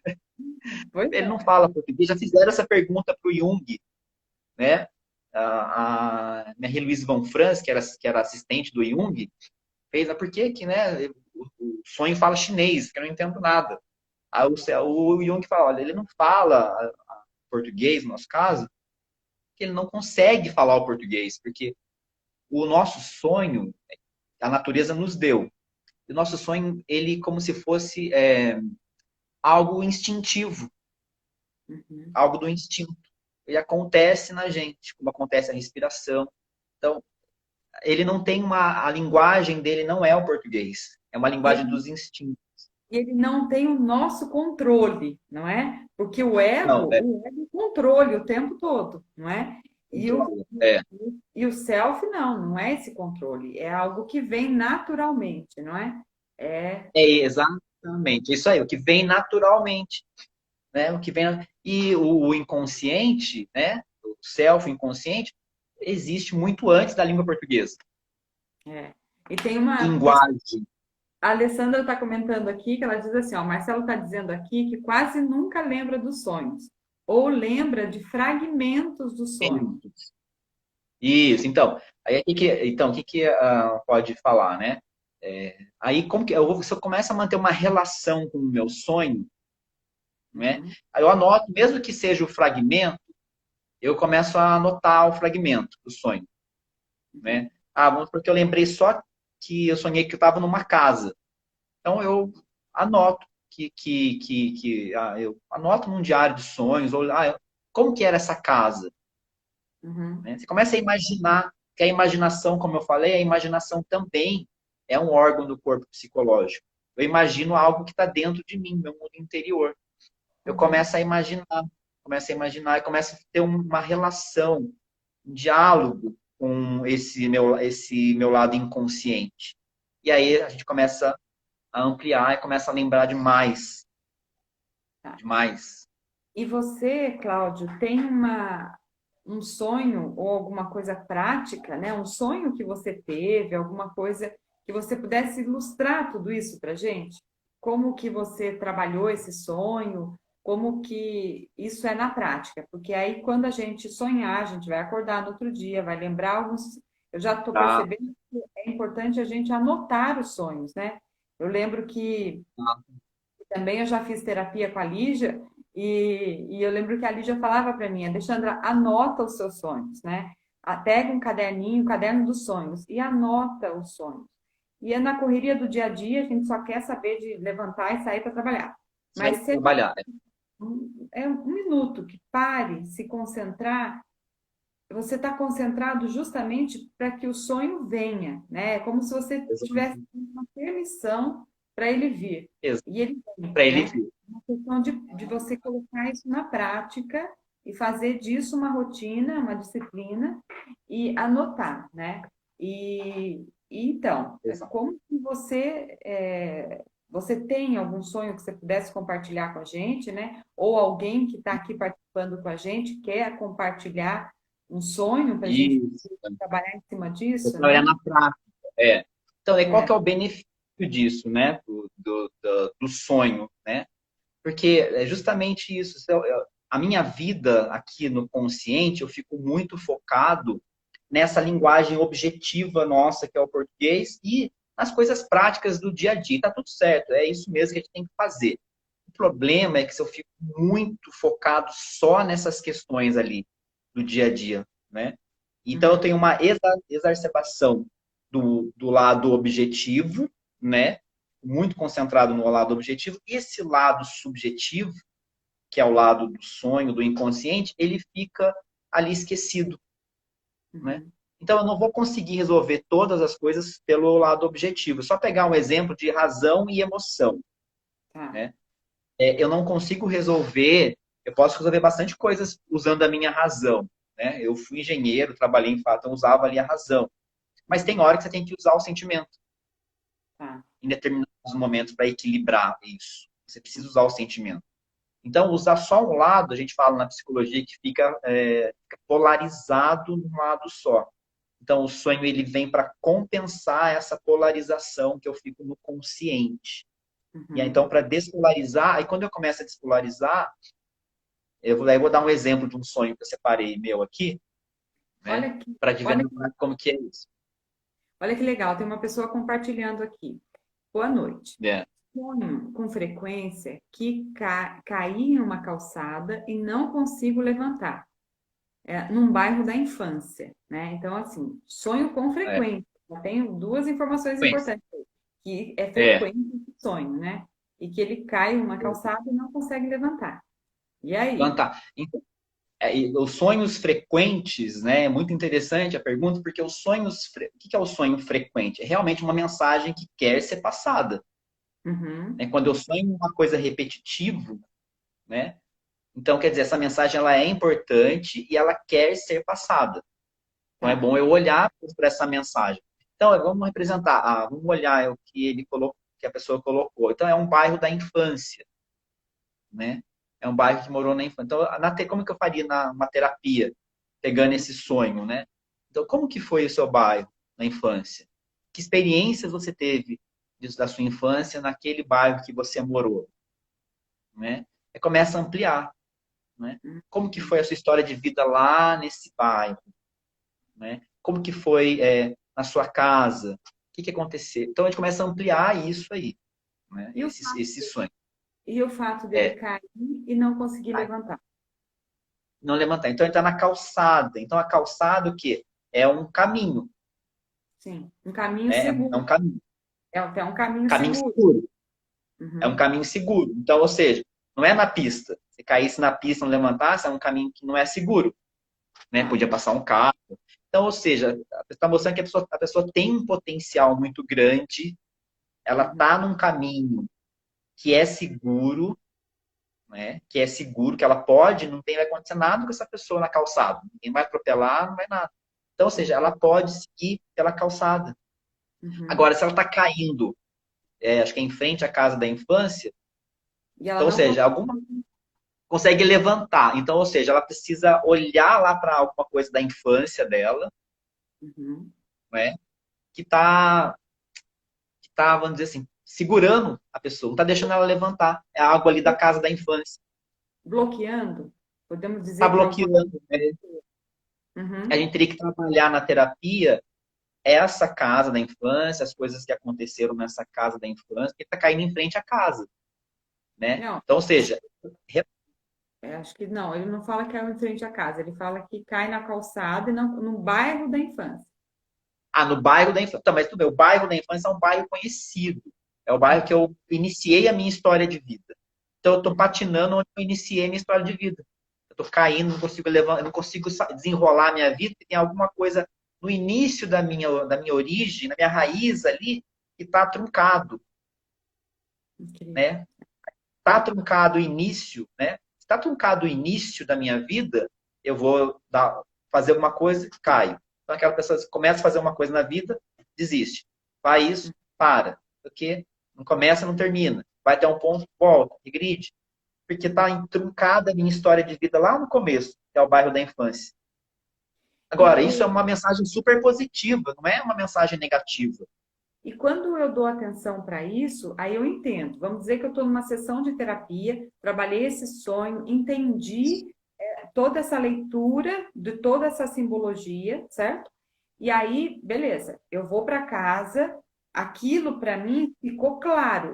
pois Ele não é. fala português. Já fizeram essa pergunta para o Jung, né? A Marie-Louise von Franz, que era assistente do Jung, fez, por que que, né, o sonho fala chinês, que eu não entendo nada. Aí o Jung fala, olha, ele não fala português, no nosso caso, que ele não consegue falar o português, porque o nosso sonho, a natureza nos deu. E o nosso sonho, ele como se fosse algo instintivo, Uhum. algo do instinto. Ele acontece na gente, como acontece a respiração. Então, ele não tem a linguagem dele não é o português, é uma E linguagem ele, dos instintos. ele não tem o nosso controle, não é? Porque Não, o ego controle o tempo todo, não é? E o, controle. É, e o self não é esse controle, é algo que vem naturalmente, não é? É, é exatamente isso aí, o que vem naturalmente, né? O que vem e o inconsciente, né? O self inconsciente existe muito antes da língua portuguesa. é. E tem uma. Linguagem. A Alessandra está comentando aqui que ela diz assim: ó, o Marcelo está dizendo aqui que quase nunca lembra dos sonhos, ou lembra de fragmentos do sonho. Isso, então, o que que pode falar, né? Aí como que se eu começo a manter uma relação com o meu sonho, né? Uhum, Aí eu anoto, mesmo que seja o fragmento, eu começo a anotar o fragmento do sonho, uhum, né? Vamos porque eu lembrei só que eu sonhei que eu estava numa casa. Então eu anoto eu anoto num diário de sonhos ou como que era essa casa, uhum. né? Você começa a imaginar, que a imaginação, como eu falei, a imaginação também é um órgão do corpo psicológico. Eu imagino algo que está dentro de mim, meu mundo interior. Eu Uhum. começo a imaginar e começo a ter uma relação, um diálogo com esse meu lado inconsciente. E aí a gente começa a ampliar e começa a lembrar Tá. demais. E você, Cláudio, tem um sonho ou alguma coisa prática, né? Um sonho que você teve, alguma coisa que você pudesse ilustrar tudo isso para gente? Como que você trabalhou esse sonho? Como que isso é na prática? Porque aí, quando a gente sonhar, a gente vai acordar no outro dia, vai lembrar alguns. Eu já estou Tá? percebendo que é importante a gente anotar os sonhos, né? Eu lembro que também eu já fiz terapia com a Lígia e eu lembro que a Lígia falava para mim, Alexandra, anota os seus sonhos, né? Pega um caderninho, um caderno dos sonhos e anota os sonhos. E é na correria do dia a dia, a gente só quer saber de levantar e sair para trabalhar. Sai Mas se a gente, trabalhar. é um minuto que pare, se concentrar, você está concentrado justamente para que o sonho venha, né? É como se você tivesse uma permissão para ele vir. E ele vem, Para ele né? vir. É uma questão de você colocar isso na prática e fazer disso uma rotina, uma disciplina e anotar, né? E então, como que você tem algum sonho que você pudesse compartilhar com a gente, né? Ou alguém que está aqui participando com a gente quer compartilhar um sonho para a gente Isso. trabalhar em cima Vou disso, trabalhar né? na prática. É. Então, aí, qual É. que é o benefício disso, né? Do sonho, né? Porque é justamente isso. A minha vida aqui no consciente, eu fico muito focado nessa linguagem objetiva nossa, que é o português, e nas coisas práticas do dia a dia. Tá tudo certo, é isso mesmo que a gente tem que fazer. O problema é que se eu fico muito focado só nessas questões ali do dia a dia, né? Então eu Uhum. tenho uma exacerbação do lado objetivo, né? Muito concentrado no lado objetivo. E esse lado subjetivo, que é o lado do sonho, do inconsciente, ele fica ali esquecido, né? Uhum. Então eu não vou conseguir resolver todas as coisas pelo lado objetivo. Só pegar um exemplo de razão e emoção, Tá. né? Eu não consigo resolver, eu posso resolver bastante coisas usando a minha razão, né? Eu fui engenheiro, trabalhei em fato, então usava ali a razão. Mas tem Uhum. hora que você tem que usar o sentimento Tá. em determinados momentos para equilibrar isso. Você precisa usar o sentimento. Então, usar só um lado, a gente fala na psicologia que fica polarizado num lado só. Então, o sonho ele vem para compensar essa polarização que eu fico no consciente. E aí, Uhum. então, para despolarizar, aí quando eu começo a despolarizar, eu vou dar um exemplo de um sonho que eu separei meu aqui, né? Olha que, Para te ver olha, como que é isso. olha que legal, tem uma pessoa compartilhando aqui. Boa noite. É, Sonho com frequência que caí em uma calçada e não consigo levantar. Num bairro da infância, né? Então, assim, sonho com é, frequência. Eu tenho duas informações frequência. importantes aí, que é É, frequente esse sonho, né? E que ele cai em uma calçada e não consegue levantar. E aí? levantar. Então, e os sonhos frequentes, né? É muito interessante a pergunta, porque o que é o sonho frequente? É realmente uma mensagem que quer ser passada, Uhum, né? Quando eu sonho uma coisa repetitiva, né? Então, quer dizer, essa mensagem ela é importante e ela quer ser passada. Então, é tá. bom eu olhar para essa mensagem. Então, vamos representar, vamos olhar o que ele colocou, que a pessoa colocou. Então, é um bairro da infância, né? É um bairro que morou na infância. Então, como que eu faria uma terapia, pegando esse sonho, né? Então, como que foi o seu bairro na infância? Que experiências você teve da sua infância naquele bairro que você morou, né? Aí começa a ampliar, né? Como que foi a sua história de vida lá nesse bairro, né? Como que foi na sua casa? O que que aconteceu? Então, a gente começa a ampliar isso aí, né? E o, Esse sonho. e o fato dele É, cair e não conseguir levantar? não levantar. Então, ele está na calçada. Então, a calçada, o quê? É um caminho, Sim, um caminho né? É seguro. um caminho. É até um caminho Caminho seguro. seguro. É um Uhum. caminho seguro. Então, ou seja, não é na pista. Se caísse na pista e não levantasse, é um caminho que não é seguro, né? Tá. Podia passar um carro. Então, ou seja, está mostrando que a pessoa tem um potencial muito grande, ela Uhum. está num caminho que é seguro, né? Que é seguro, que ela pode, não tem, vai acontecer nada com essa pessoa na calçada. Ninguém vai atropelar, não vai nada. Então, ou seja, ela pode seguir pela calçada. Uhum. Agora, se ela está caindo, acho que é em frente à casa da infância, E ela então, ou não seja, consegue. alguma consegue levantar. Então, ou seja, ela precisa olhar lá para alguma coisa da infância dela, Uhum. né? Que tá, vamos dizer assim, segurando a pessoa, não está deixando ela levantar. É algo ali da casa da infância. Bloqueando, podemos Está dizer que é uma coisa. bloqueando, né? A Uhum. gente teria que trabalhar na terapia essa casa da infância, as coisas que aconteceram nessa casa da infância, que está caindo em frente à casa, né? Não, Então, ou seja, acho que não, ele não fala que é em frente à casa, ele fala que cai na calçada e no bairro da infância. no bairro da infância. Então, mas tudo bem, o bairro da infância é um bairro conhecido. É o bairro que eu iniciei a minha história de vida. Então, eu estou patinando onde eu iniciei a minha história de vida. Eu estou caindo, não consigo levantar, eu não consigo desenrolar a minha vida, porque tem alguma coisa no início da minha origem, na minha raiz ali, que está truncado, Incrível. né? Está truncado o início, né? Se está truncado o início da minha vida, eu vou fazer uma coisa, caio. Então, aquela pessoa começa a fazer uma coisa na vida, desiste. Faz isso, para. Porque não começa, não termina. Vai até um ponto, volta, regride. Porque está truncada a minha história de vida lá no começo, que é o bairro da infância. Agora, isso é uma mensagem super positiva, não é uma mensagem negativa. E quando eu dou atenção para isso, aí eu entendo. Vamos dizer que eu estou numa sessão de terapia, trabalhei esse sonho, entendi toda essa leitura de toda essa simbologia, certo? E aí, beleza, eu vou para casa, aquilo para mim ficou claro.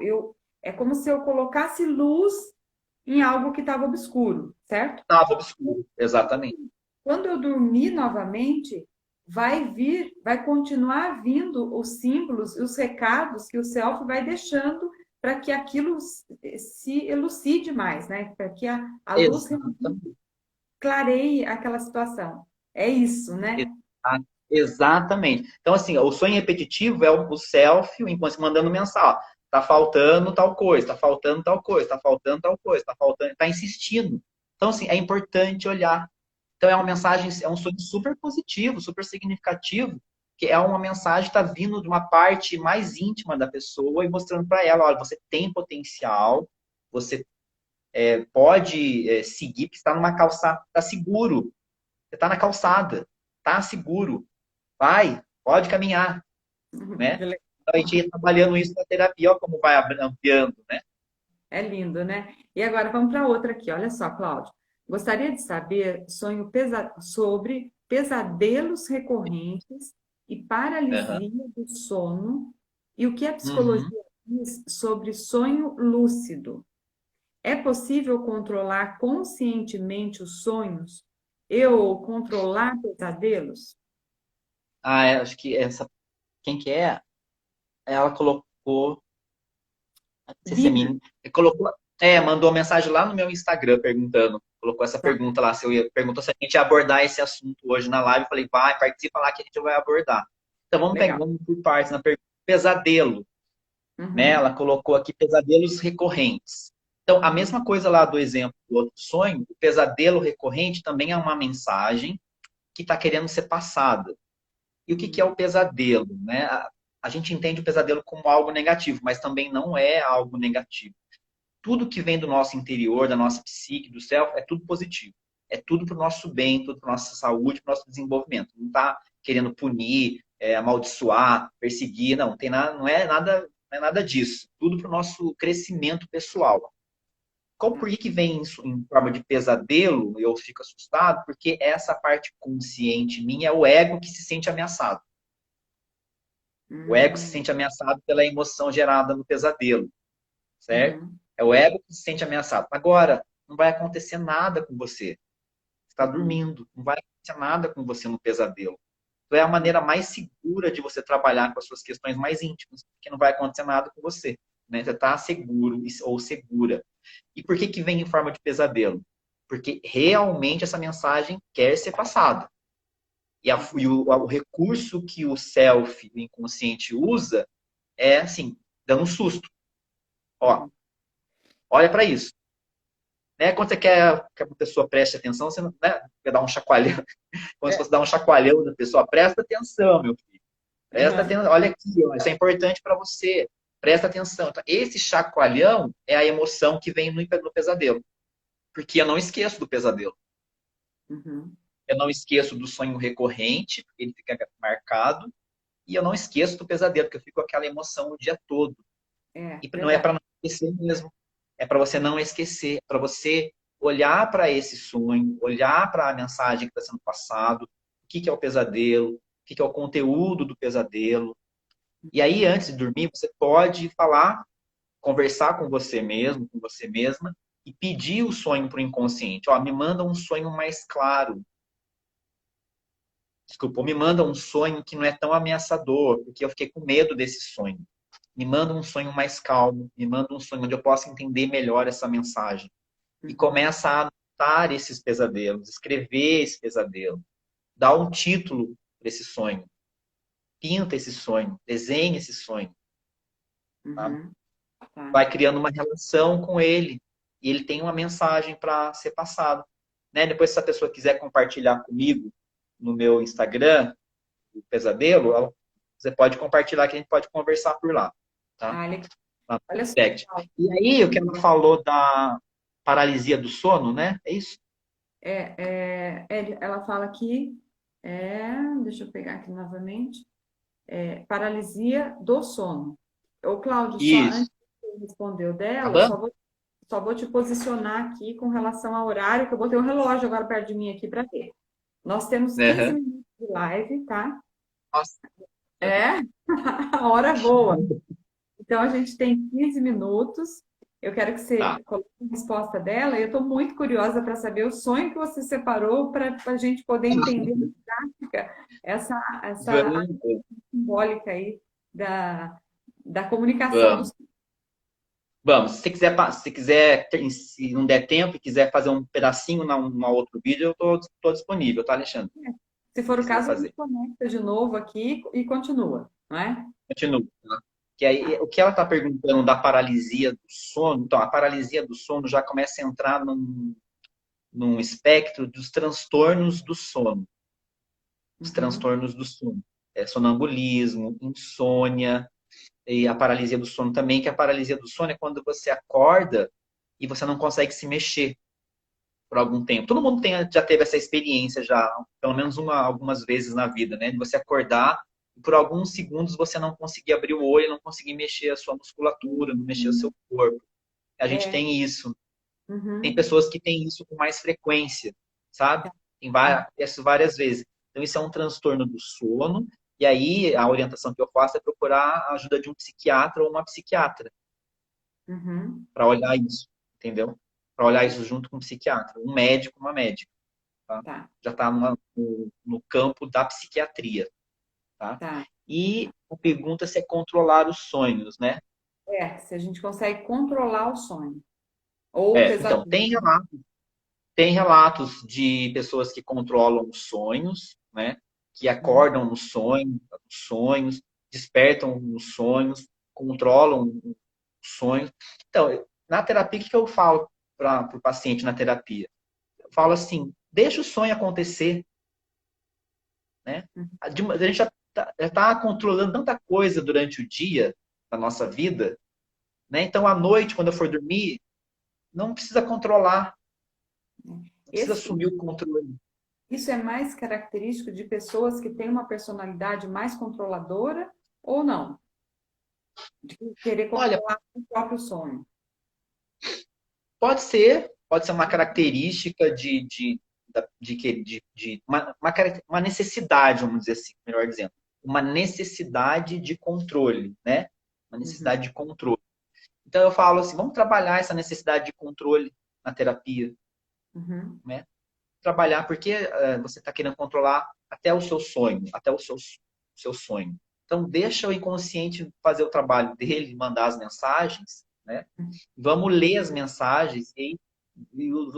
É como se eu colocasse luz em algo que estava obscuro, certo? Estava obscuro, exatamente. Quando eu dormir novamente, vai continuar vindo os símbolos e os recados que o self vai deixando para que aquilo se elucide mais, né? Para que a luz Exatamente. clareie aquela situação. É isso, né? Exatamente. Então, assim, o sonho repetitivo é o self, o inconsciente mandando mensagem. Ó, tá faltando tal coisa, tá faltando tal coisa, tá faltando tal coisa, tá faltando, tá insistindo. Então, assim, é importante olhar. Então, é uma mensagem, é um sonho super positivo, super significativo, que é uma mensagem que está vindo de uma parte mais íntima da pessoa e mostrando para ela, olha, você tem potencial, você pode seguir, porque está numa calçada, está seguro, você está na calçada, está seguro, vai, pode caminhar, né? Então, a gente ia trabalhando isso na terapia, ó, como vai ampliando, né? É lindo, né? E agora vamos para outra aqui. Olha só, Cláudio. Gostaria de saber sobre pesadelos recorrentes e Uhum. paralisia do sono e o que a Uhum. psicologia diz sobre sonho lúcido. É possível controlar conscientemente os sonhos? Eu controlar pesadelos? Acho que essa, quem que é? Ela colocou, não sei se é Lina, minha, colocou, mandou mensagem lá no meu Instagram perguntando, colocou essa tá, pergunta lá, perguntou se a gente ia abordar esse assunto hoje na live, eu falei, vai, participa lá que a gente vai abordar. Então vamos pegar, legal. vamos por partes na pergunta. Pesadelo, né? Uhum, Ela colocou aqui pesadelos recorrentes. Então, a mesma coisa lá do exemplo do outro sonho, o pesadelo recorrente também é uma mensagem que está querendo ser passada. E o que, que é o pesadelo? Né? A gente entende o pesadelo como algo negativo, mas também não é algo negativo. Tudo que vem do nosso interior, da nossa psique, do céu, é tudo positivo. É tudo para o nosso bem, tudo para nossa saúde, para o nosso desenvolvimento. Não está querendo punir, amaldiçoar, perseguir, não. Tem nada, não é nada disso. Tudo para o nosso crescimento pessoal. Por que vem isso em forma de pesadelo? Eu fico assustado, porque essa parte consciente minha é o ego que se sente ameaçado. O ego se hum, sente ameaçado pela emoção gerada no pesadelo, certo? uhum, É o ego que se sente ameaçado. Agora, não vai acontecer nada com você. Você está uhum, dormindo, não vai acontecer nada com você no pesadelo. Então é a uhum, maneira mais segura de você trabalhar com as suas questões mais íntimas, porque não vai acontecer nada com você. Né? Você está seguro ou segura. E por que vem em forma de pesadelo? Porque realmente essa mensagem quer ser passada. E o recurso que o self, o inconsciente, usa é, assim, dando um susto. Ó, uhum. olha para isso. Né? Quando você quer que a pessoa preste atenção, você não, né? Quer dar um chacoalhão. Quando você É, fosse dar um chacoalhão na pessoa, presta atenção, meu filho. Presta uhum, atenção. Olha aqui, ó, isso é importante para você. Presta atenção. Então, esse chacoalhão é a emoção que vem no pesadelo. Porque eu não esqueço do pesadelo. uhum. Eu não esqueço do sonho recorrente, porque ele fica marcado. E eu não esqueço do pesadelo, porque eu fico com aquela emoção o dia todo. É, E não é verdade. para não esquecer mesmo. É para você não esquecer, para você olhar para esse sonho, olhar para a mensagem que está sendo passado, o que é o pesadelo, o que é o conteúdo do pesadelo. E aí, antes de dormir, você pode falar, conversar com você mesmo, com você mesma, e pedir o sonho para o inconsciente. Ó, me manda um sonho mais claro. Desculpa, me manda um sonho que não é tão ameaçador, porque eu fiquei com medo desse sonho. Me manda um sonho mais calmo, me manda um sonho onde eu possa entender melhor essa mensagem. E Uhum, começa a anotar esses pesadelos, escrever esse pesadelo, dá um título para esse sonho, pinta esse sonho, desenha esse sonho, tá? uhum, tá. Vai criando uma relação com ele e ele tem uma mensagem para ser passada. Né? Depois, se a pessoa quiser compartilhar comigo no meu Instagram, o pesadelo, você pode compartilhar que a gente pode conversar por lá, tá? Ah, legal. Lá no Olha só, direct. E aí, o que ela falou da paralisia do sono, né? É isso? ela fala aqui. Deixa eu pegar aqui novamente. Paralisia do sono. Ô, Cláudio, só Isso. antes de você responder o dela, Acabando? só vou te posicionar aqui com relação ao horário, que eu botei um relógio agora perto de mim aqui para ver. Nós temos 15 Aham. minutos de live, tá? Nossa. É, a hora voa. Então, a gente tem 15 minutos. Eu quero que Tá. você coloque a resposta dela. E eu estou muito curiosa para saber o sonho que você separou para a gente poder entender na prática essa Vamos. simbólica aí da comunicação dos. Vamos. Vamos. Se não der tempo e quiser fazer um pedacinho numa outro vídeo, eu tô disponível, tá, Alexandre? O Se for que o quiser caso, a gente fazer. conecta de novo aqui e continua, não é? Continua. Tá? Que aí, Tá. o que ela está perguntando da paralisia do sono, então, a paralisia do sono já começa a entrar num espectro dos transtornos do sono. Os Uhum, transtornos do sono. Sonambulismo, insônia, e a paralisia do sono também, que a paralisia do sono é quando você acorda e você não consegue se mexer por algum tempo. Todo mundo já teve essa experiência já, pelo menos algumas vezes na vida, né? De você acordar e por alguns segundos você não conseguir abrir o olho, não conseguir mexer a sua musculatura, não mexer o seu corpo. A gente é, tem isso. Tem uhum, pessoas que têm isso com mais frequência, sabe? tá, Tem tá, isso várias vezes. Então, isso é um transtorno do sono. E aí, a orientação que eu faço é procurar a ajuda de um psiquiatra ou uma psiquiatra uhum, para olhar isso, entendeu? Para olhar isso junto com um psiquiatra, um médico, uma médica, tá? tá, Já está no campo da psiquiatria, tá? tá. E a pergunta se é controlar os sonhos, né? Se a gente consegue controlar o sonho. Ou Então, pesadelo. tem relatos de pessoas que controlam os sonhos, né? Que Uhum. acordam nos sonhos, despertam nos sonhos, controlam os sonhos. Então, na terapia, o que eu falo para o paciente na terapia? Eu falo assim, deixa o sonho acontecer, né? A gente já está controlando tanta coisa durante o dia da nossa vida, né? Então, à noite, quando eu for dormir, não precisa controlar, não precisa Esse, assumir o controle. isso é mais característico de pessoas que têm uma personalidade mais controladora ou não? De querer Olha, controlar o próprio sonho. pode ser uma característica uma necessidade, vamos dizer assim, melhor dizendo, uma necessidade de controle, né? Uma Uhum, necessidade de controle. Então eu falo assim, vamos trabalhar essa necessidade de controle na terapia, uhum, né? Trabalhar porque você está querendo controlar até o seu sonho, até seu sonho. Então deixa o inconsciente fazer o trabalho dele, mandar as mensagens, né? Vamos ler as mensagens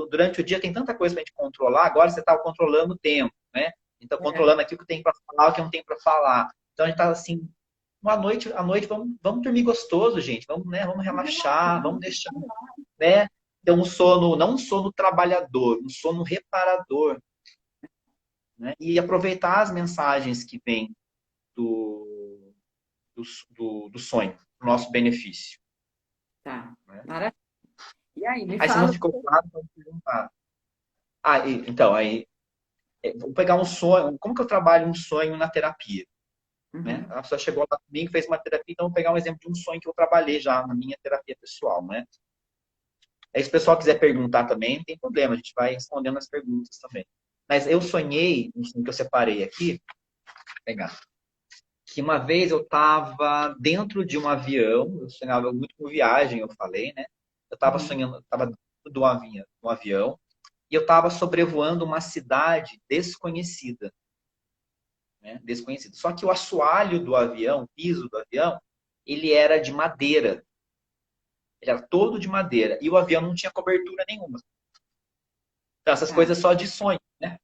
durante o dia tem tanta coisa para a gente controlar. Agora você está controlando o tempo, né? Então é, controlando aquilo que tem para falar, o que não tem para falar. Então a gente está assim, uma noite, à noite vamos dormir gostoso, gente. Vamos, né? Vamos relaxar, vamos deixar, né? Ter um sono, não um sono trabalhador, um sono reparador, né? E aproveitar as mensagens que vêm do, do sonho, para o nosso benefício. tá. Né? Maravilha. E aí, me Aí se não fala. ficou claro, pode perguntar. Então, aí vou pegar um sonho. Como que eu trabalho um sonho na terapia? Né? Uhum, A pessoa chegou lá comigo, fez uma terapia, então eu vou pegar um exemplo de um sonho que eu trabalhei já na minha terapia pessoal. Né? Aí, se o pessoal quiser perguntar também, não tem problema, a gente vai respondendo as perguntas também. Mas eu sonhei, um sonho que eu separei aqui, vou pegar, que uma vez eu estava dentro de um avião, eu sonhava muito com viagem, eu falei, né? Eu estava uhum, sonhando, estava dentro do avião, e eu estava sobrevoando uma cidade desconhecida. Né, desconhecido. Só que o assoalho do avião, o piso do avião, ele era de madeira. Ele era todo de madeira. E o avião não tinha cobertura nenhuma. Então, essas tá. coisas só de sonho, né?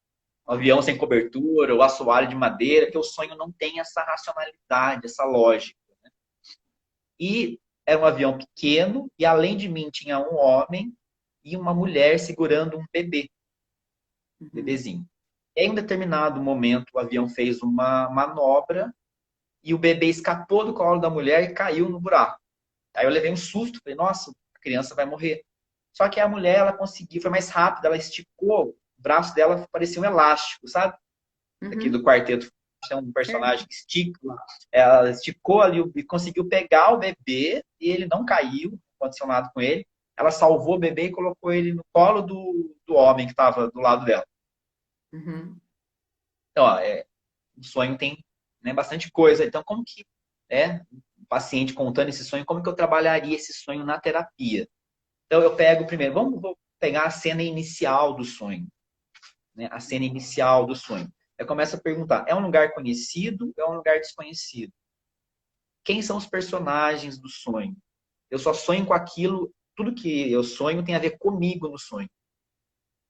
O avião sem cobertura, o assoalho de madeira, que o sonho não tem essa racionalidade, essa lógica. E era um avião pequeno, e além de mim tinha um homem e uma mulher segurando um bebê, um Uhum, bebezinho. E aí, em um determinado momento, o avião fez uma manobra e o bebê escapou do colo da mulher e caiu no buraco. Aí eu levei um susto, falei, nossa, a criança vai morrer. Só que a mulher, ela conseguiu, foi mais rápida, ela esticou, o braço dela parecia um elástico, sabe? aqui Uhum. do quarteto, é um É. personagem que estica, ela esticou ali e conseguiu pegar o bebê e ele não caiu, condicionado com ele. Ela salvou o bebê e colocou ele no colo do homem que estava do lado dela. Uhum. Então, ó, o sonho tem, né, bastante coisa. Então, como que o paciente contando esse sonho, como que eu trabalharia esse sonho na terapia? Então, eu pego primeiro, vou pegar a cena inicial do sonho, né? A cena inicial do sonho. Eu começo a perguntar, é um lugar conhecido ou é um lugar desconhecido? Quem são os personagens do sonho? Eu só sonho com aquilo, tudo que eu sonho tem a ver comigo no sonho.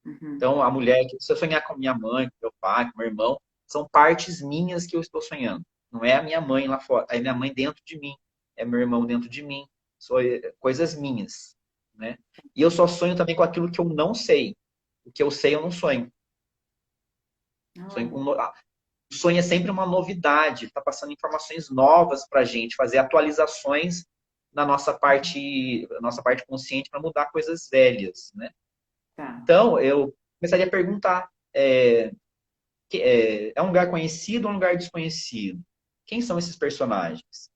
Uhum. Então, a mulher, se eu sonhar com minha mãe, com meu pai, com meu irmão, são partes minhas que eu estou sonhando. Não é a minha mãe lá fora, é minha mãe dentro de mim, é meu irmão dentro de mim, são coisas minhas, né? E eu só sonho também com aquilo que eu não sei. O que eu sei, eu não sonho. Sonho Olha. com o sonho é sempre uma novidade, está passando informações novas para a gente, fazer atualizações na nossa parte consciente para mudar coisas velhas, né? Tá. Então, eu começaria a perguntar, é um lugar conhecido ou um lugar desconhecido? Quem são esses personagens?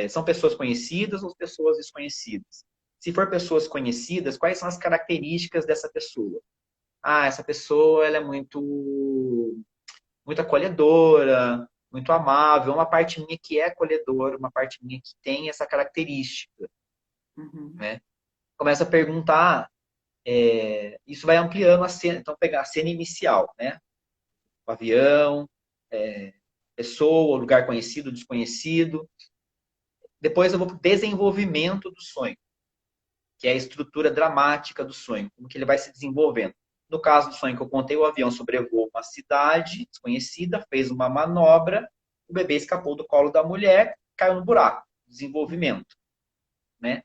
São pessoas conhecidas ou pessoas desconhecidas? Se for pessoas conhecidas, quais são as características dessa pessoa? Ah, essa pessoa ela é muito acolhedora, muito amável, uma parte minha que é acolhedora, uma parte minha que tem essa característica, Uhum. né? Começa a perguntar, isso vai ampliando a cena, então pegar a cena inicial, né? O avião, pessoa, lugar conhecido, desconhecido. Depois eu vou para o desenvolvimento do sonho, que é a estrutura dramática do sonho, como que ele vai se desenvolvendo. No caso do sonho que eu contei, o avião sobrevoou uma cidade desconhecida, fez uma manobra, o bebê escapou do colo da mulher, caiu no buraco. Desenvolvimento, né?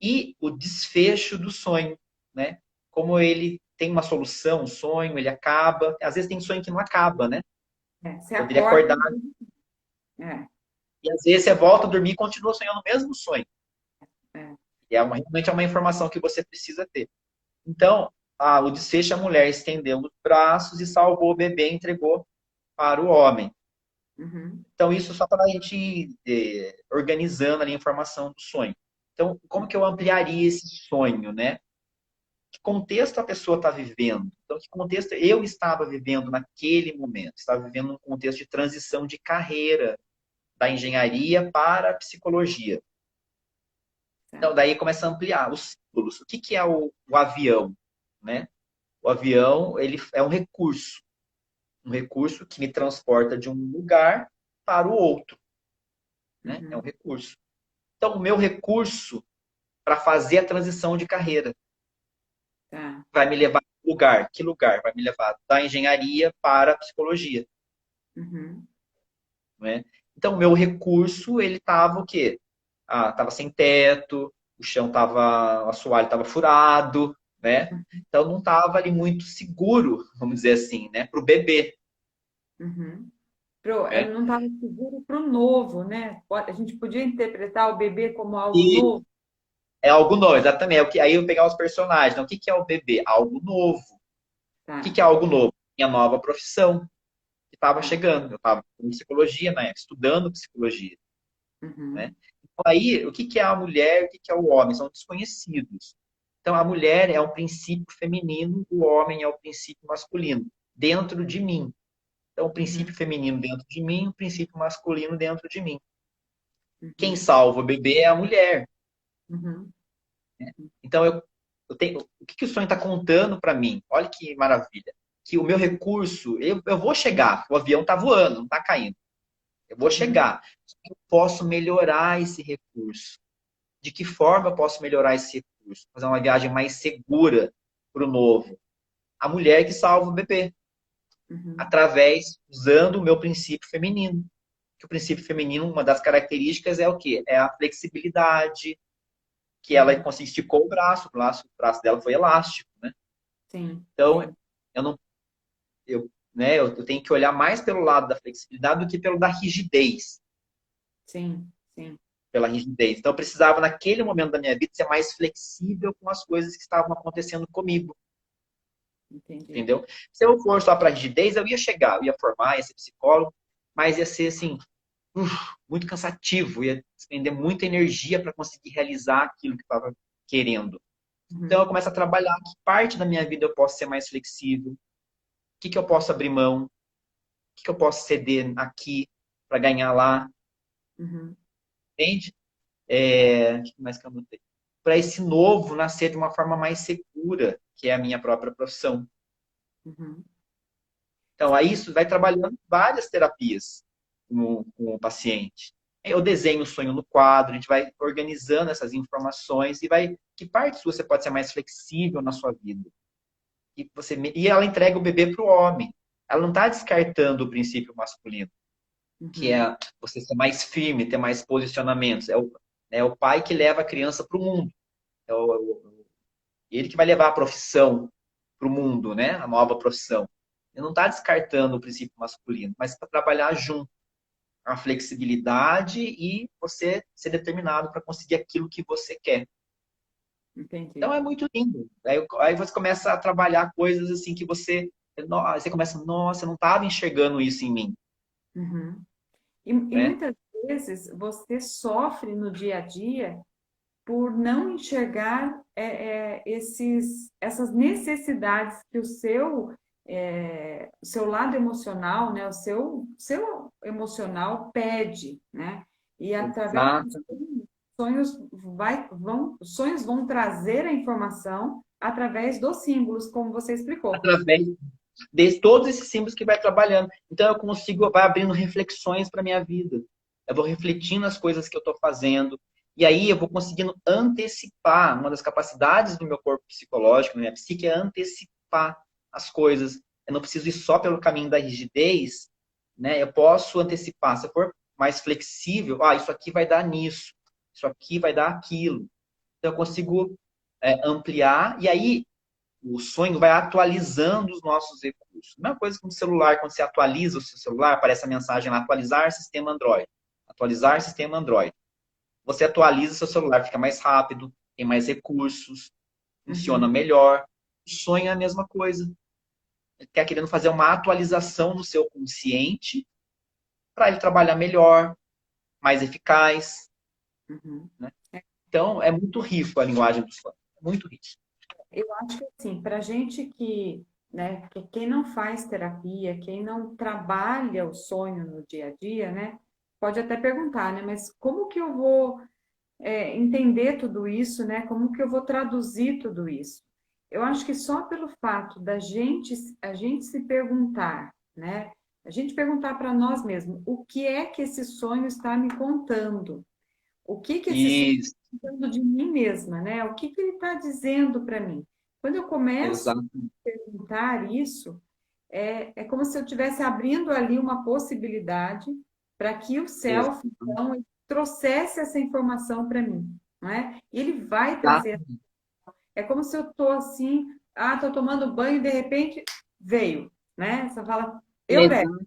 E o desfecho do sonho, né? Como ele tem uma solução, um sonho, ele acaba. Às vezes tem sonho que não acaba, né? Você Poderia acorda. acordar É, e às vezes você volta a dormir e continua sonhando o mesmo sonho. é. E realmente é uma informação que você precisa ter. Então, o desfecho, a mulher estendeu os braços e salvou o bebê e entregou para o homem. Uhum. Então, isso só para a gente ir organizando ali a informação do sonho. Então, como que eu ampliaria esse sonho, né? Que contexto a pessoa está vivendo? Então, que contexto eu estava vivendo naquele momento? Estava vivendo um contexto de transição de carreira da engenharia para a psicologia. Então, Tá. daí começa a ampliar os símbolos. O que, que é o avião, né? O avião, ele é um recurso que me transporta de um lugar para o outro, né? É um Uhum. recurso. Então, o meu recurso para fazer a transição de carreira Tá. vai me levar a lugar. Que lugar? Vai me levar da engenharia para a psicologia, Uhum. né? Então, o meu recurso, ele estava o quê? Estava sem teto, o chão estava, o assoalho estava furado, né? Então, não estava ali muito seguro, vamos dizer assim, né? Para o bebê, Uhum. Eu né? não estava seguro para o novo, né? A gente podia interpretar o bebê como algo E novo. é algo novo, exatamente. Aí eu pegar os personagens. Então, o que que é o bebê? Algo novo. O que Tá, que é algo novo? Minha nova profissão que estava tá. chegando. Eu estava em psicologia, né? Estudando psicologia, né? Uhum. Então, aí, o que que é a mulher? O que que é o homem? São desconhecidos. Então, a mulher é um princípio feminino, o homem é o princípio masculino, dentro de mim. Então, o Uhum. princípio feminino dentro de mim, o princípio masculino dentro de mim. Quem Uhum. salva o bebê é a mulher. Uhum. Então, eu tenho, o que, que o sonho está contando para mim? Olha que maravilha. Que o meu recurso, eu vou chegar. O avião está voando, não está caindo. Eu vou Uhum. chegar. Eu posso melhorar esse recurso. De que forma eu posso melhorar esse recurso? Fazer uma viagem mais segura para o novo. A mulher que salva o bebê. Uhum. Usando o meu princípio feminino. Que o princípio feminino, uma das características é o quê? É a flexibilidade, que ela Uhum. esticou o braço dela foi elástico, né? Sim, Então, sim, eu não, eu tenho que olhar mais pelo lado da flexibilidade do que pelo da rigidez, sim, sim. pela rigidez. Então, eu precisava, naquele momento da minha vida, ser mais flexível com as coisas que estavam acontecendo comigo. Entendi. entendeu? Se eu for só para rigidez, eu ia formar, ia ser psicólogo, mas ia ser assim, uf, muito cansativo, ia despender muita energia para conseguir realizar aquilo que estava querendo. Então eu Uhum. começo a trabalhar que parte da minha vida eu posso ser mais flexível, o que eu posso abrir mão, o que eu posso ceder aqui para ganhar lá, Uhum. entende? O que mais que eu notei? Para esse novo nascer de uma forma mais segura, que é a minha própria profissão. Uhum. Então, aí isso vai trabalhando várias terapias com o paciente. Eu desenho o sonho no quadro, a gente vai organizando essas informações e vai. Que partes você pode ser mais flexível na sua vida? E ela entrega o bebê para o homem. Ela não está descartando o princípio masculino, que Uhum. é você ser mais firme, ter mais posicionamentos. É o pai que leva a criança para o mundo. Ele que vai levar a profissão para o mundo, né? A nova profissão. Ele não está descartando o princípio masculino, mas para trabalhar junto a flexibilidade e você ser determinado para conseguir aquilo que você quer. Então Entendi. é muito lindo. Aí você começa a trabalhar coisas assim que você começa, nossa, eu não estava enxergando isso em mim, Uhum. E né? muitas vezes você sofre no dia a dia por não enxergar essas necessidades que o seu lado emocional, né, seu emocional pede, né? E através dos Exato. os sonhos vão trazer a informação através dos símbolos, como você explicou. Através de todos esses símbolos que vai trabalhando. Então eu consigo, vai abrindo reflexões para minha vida. Eu vou refletindo as coisas que eu estou fazendo. E aí eu vou conseguindo antecipar. Uma das capacidades do meu corpo psicológico, da minha psique, é antecipar as coisas. Eu não preciso ir só pelo caminho da rigidez, né? Eu posso antecipar. Se eu for mais flexível, isso aqui vai dar nisso, isso aqui vai dar aquilo. Então eu consigo ampliar. E aí o sonho vai atualizando os nossos recursos. A mesma coisa com o celular, quando você atualiza o seu celular, aparece a mensagem lá, atualizar sistema Android. Atualizar sistema Android. Você atualiza seu celular, fica mais rápido, tem mais recursos, funciona Uhum. melhor. O sonho é a mesma coisa. Ele está querendo fazer uma atualização no seu consciente para ele trabalhar melhor, mais eficaz. Uhum. Né? Então, é muito rico a linguagem do sonho. É muito rico. Eu acho que assim, para gente né, que quem não faz terapia, quem não trabalha o sonho no dia a dia, né, pode até perguntar, né, mas como que eu vou entender tudo isso, né? Como que eu vou traduzir tudo isso? Eu acho que só pelo fato a gente se perguntar, né? A gente perguntar para nós mesmos, o que é que esse sonho está me contando? O que que esse sonho Isso, está contando de mim mesma, né? O que que ele está dizendo para mim? Quando eu começo exato. a perguntar isso, é como se eu estivesse abrindo ali uma possibilidade para que o self, Exato. então, ele trouxesse essa informação para mim, não é? E ele vai trazer. É como se eu estou assim, estou tomando banho e de repente veio, né? Você fala, eu Exato.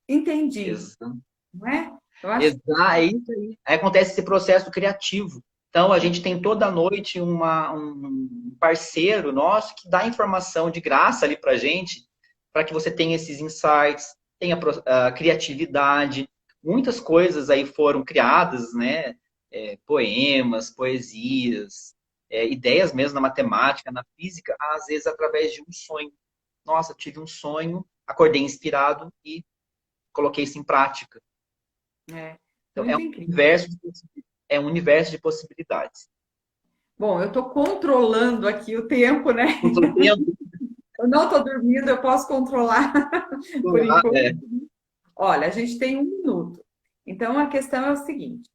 entendi, Exato. não é? Eu acho que É isso aí. Aí acontece esse processo criativo. Então, a gente tem toda noite um parceiro nosso que dá informação de graça ali para gente, para que você tenha esses insights, tenha a criatividade. Muitas coisas aí foram criadas, né? Poemas, poesias, ideias mesmo na matemática, na física, às vezes através de um sonho. Nossa, tive um sonho, acordei inspirado e coloquei isso em prática. é Então, muito incrível. é um universo de possibilidades. Bom, eu estou controlando aqui o tempo, né? Quanto tempo? Eu não estou dormindo, eu posso controlar por enquanto. Olha, a gente tem 1 minuto. Então, a questão é o seguinte: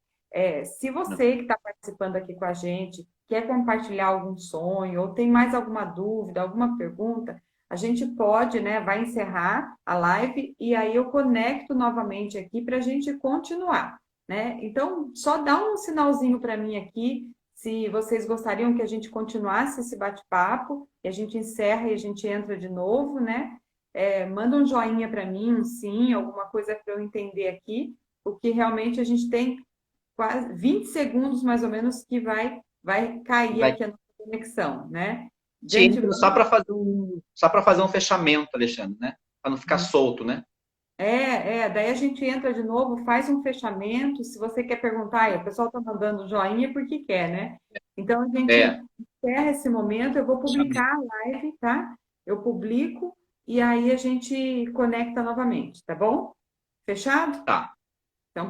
se Não. você que está participando aqui com a gente quer compartilhar algum sonho ou tem mais alguma dúvida, alguma pergunta, a gente pode, né? Vai encerrar a live e aí eu conecto novamente aqui para a gente continuar, né? Então, só dá um sinalzinho para mim aqui se vocês gostariam que a gente continuasse esse bate-papo e a gente encerra e a gente entra de novo, né? Manda um joinha para mim, um sim, alguma coisa para eu entender aqui, porque realmente a gente tem quase 20 segundos mais ou menos que vai cair Vai, aqui a nossa conexão, né? A gente entra só para fazer um fechamento, Alexandre, né? Para não ficar solto, né? Daí a gente entra de novo, faz um fechamento. Se você quer perguntar, aí, o pessoal está mandando joinha porque quer, né? Então a gente É, encerra esse momento, eu vou publicar a live, tá? Eu publico e aí a gente conecta novamente, tá bom? Fechado? tá. Então,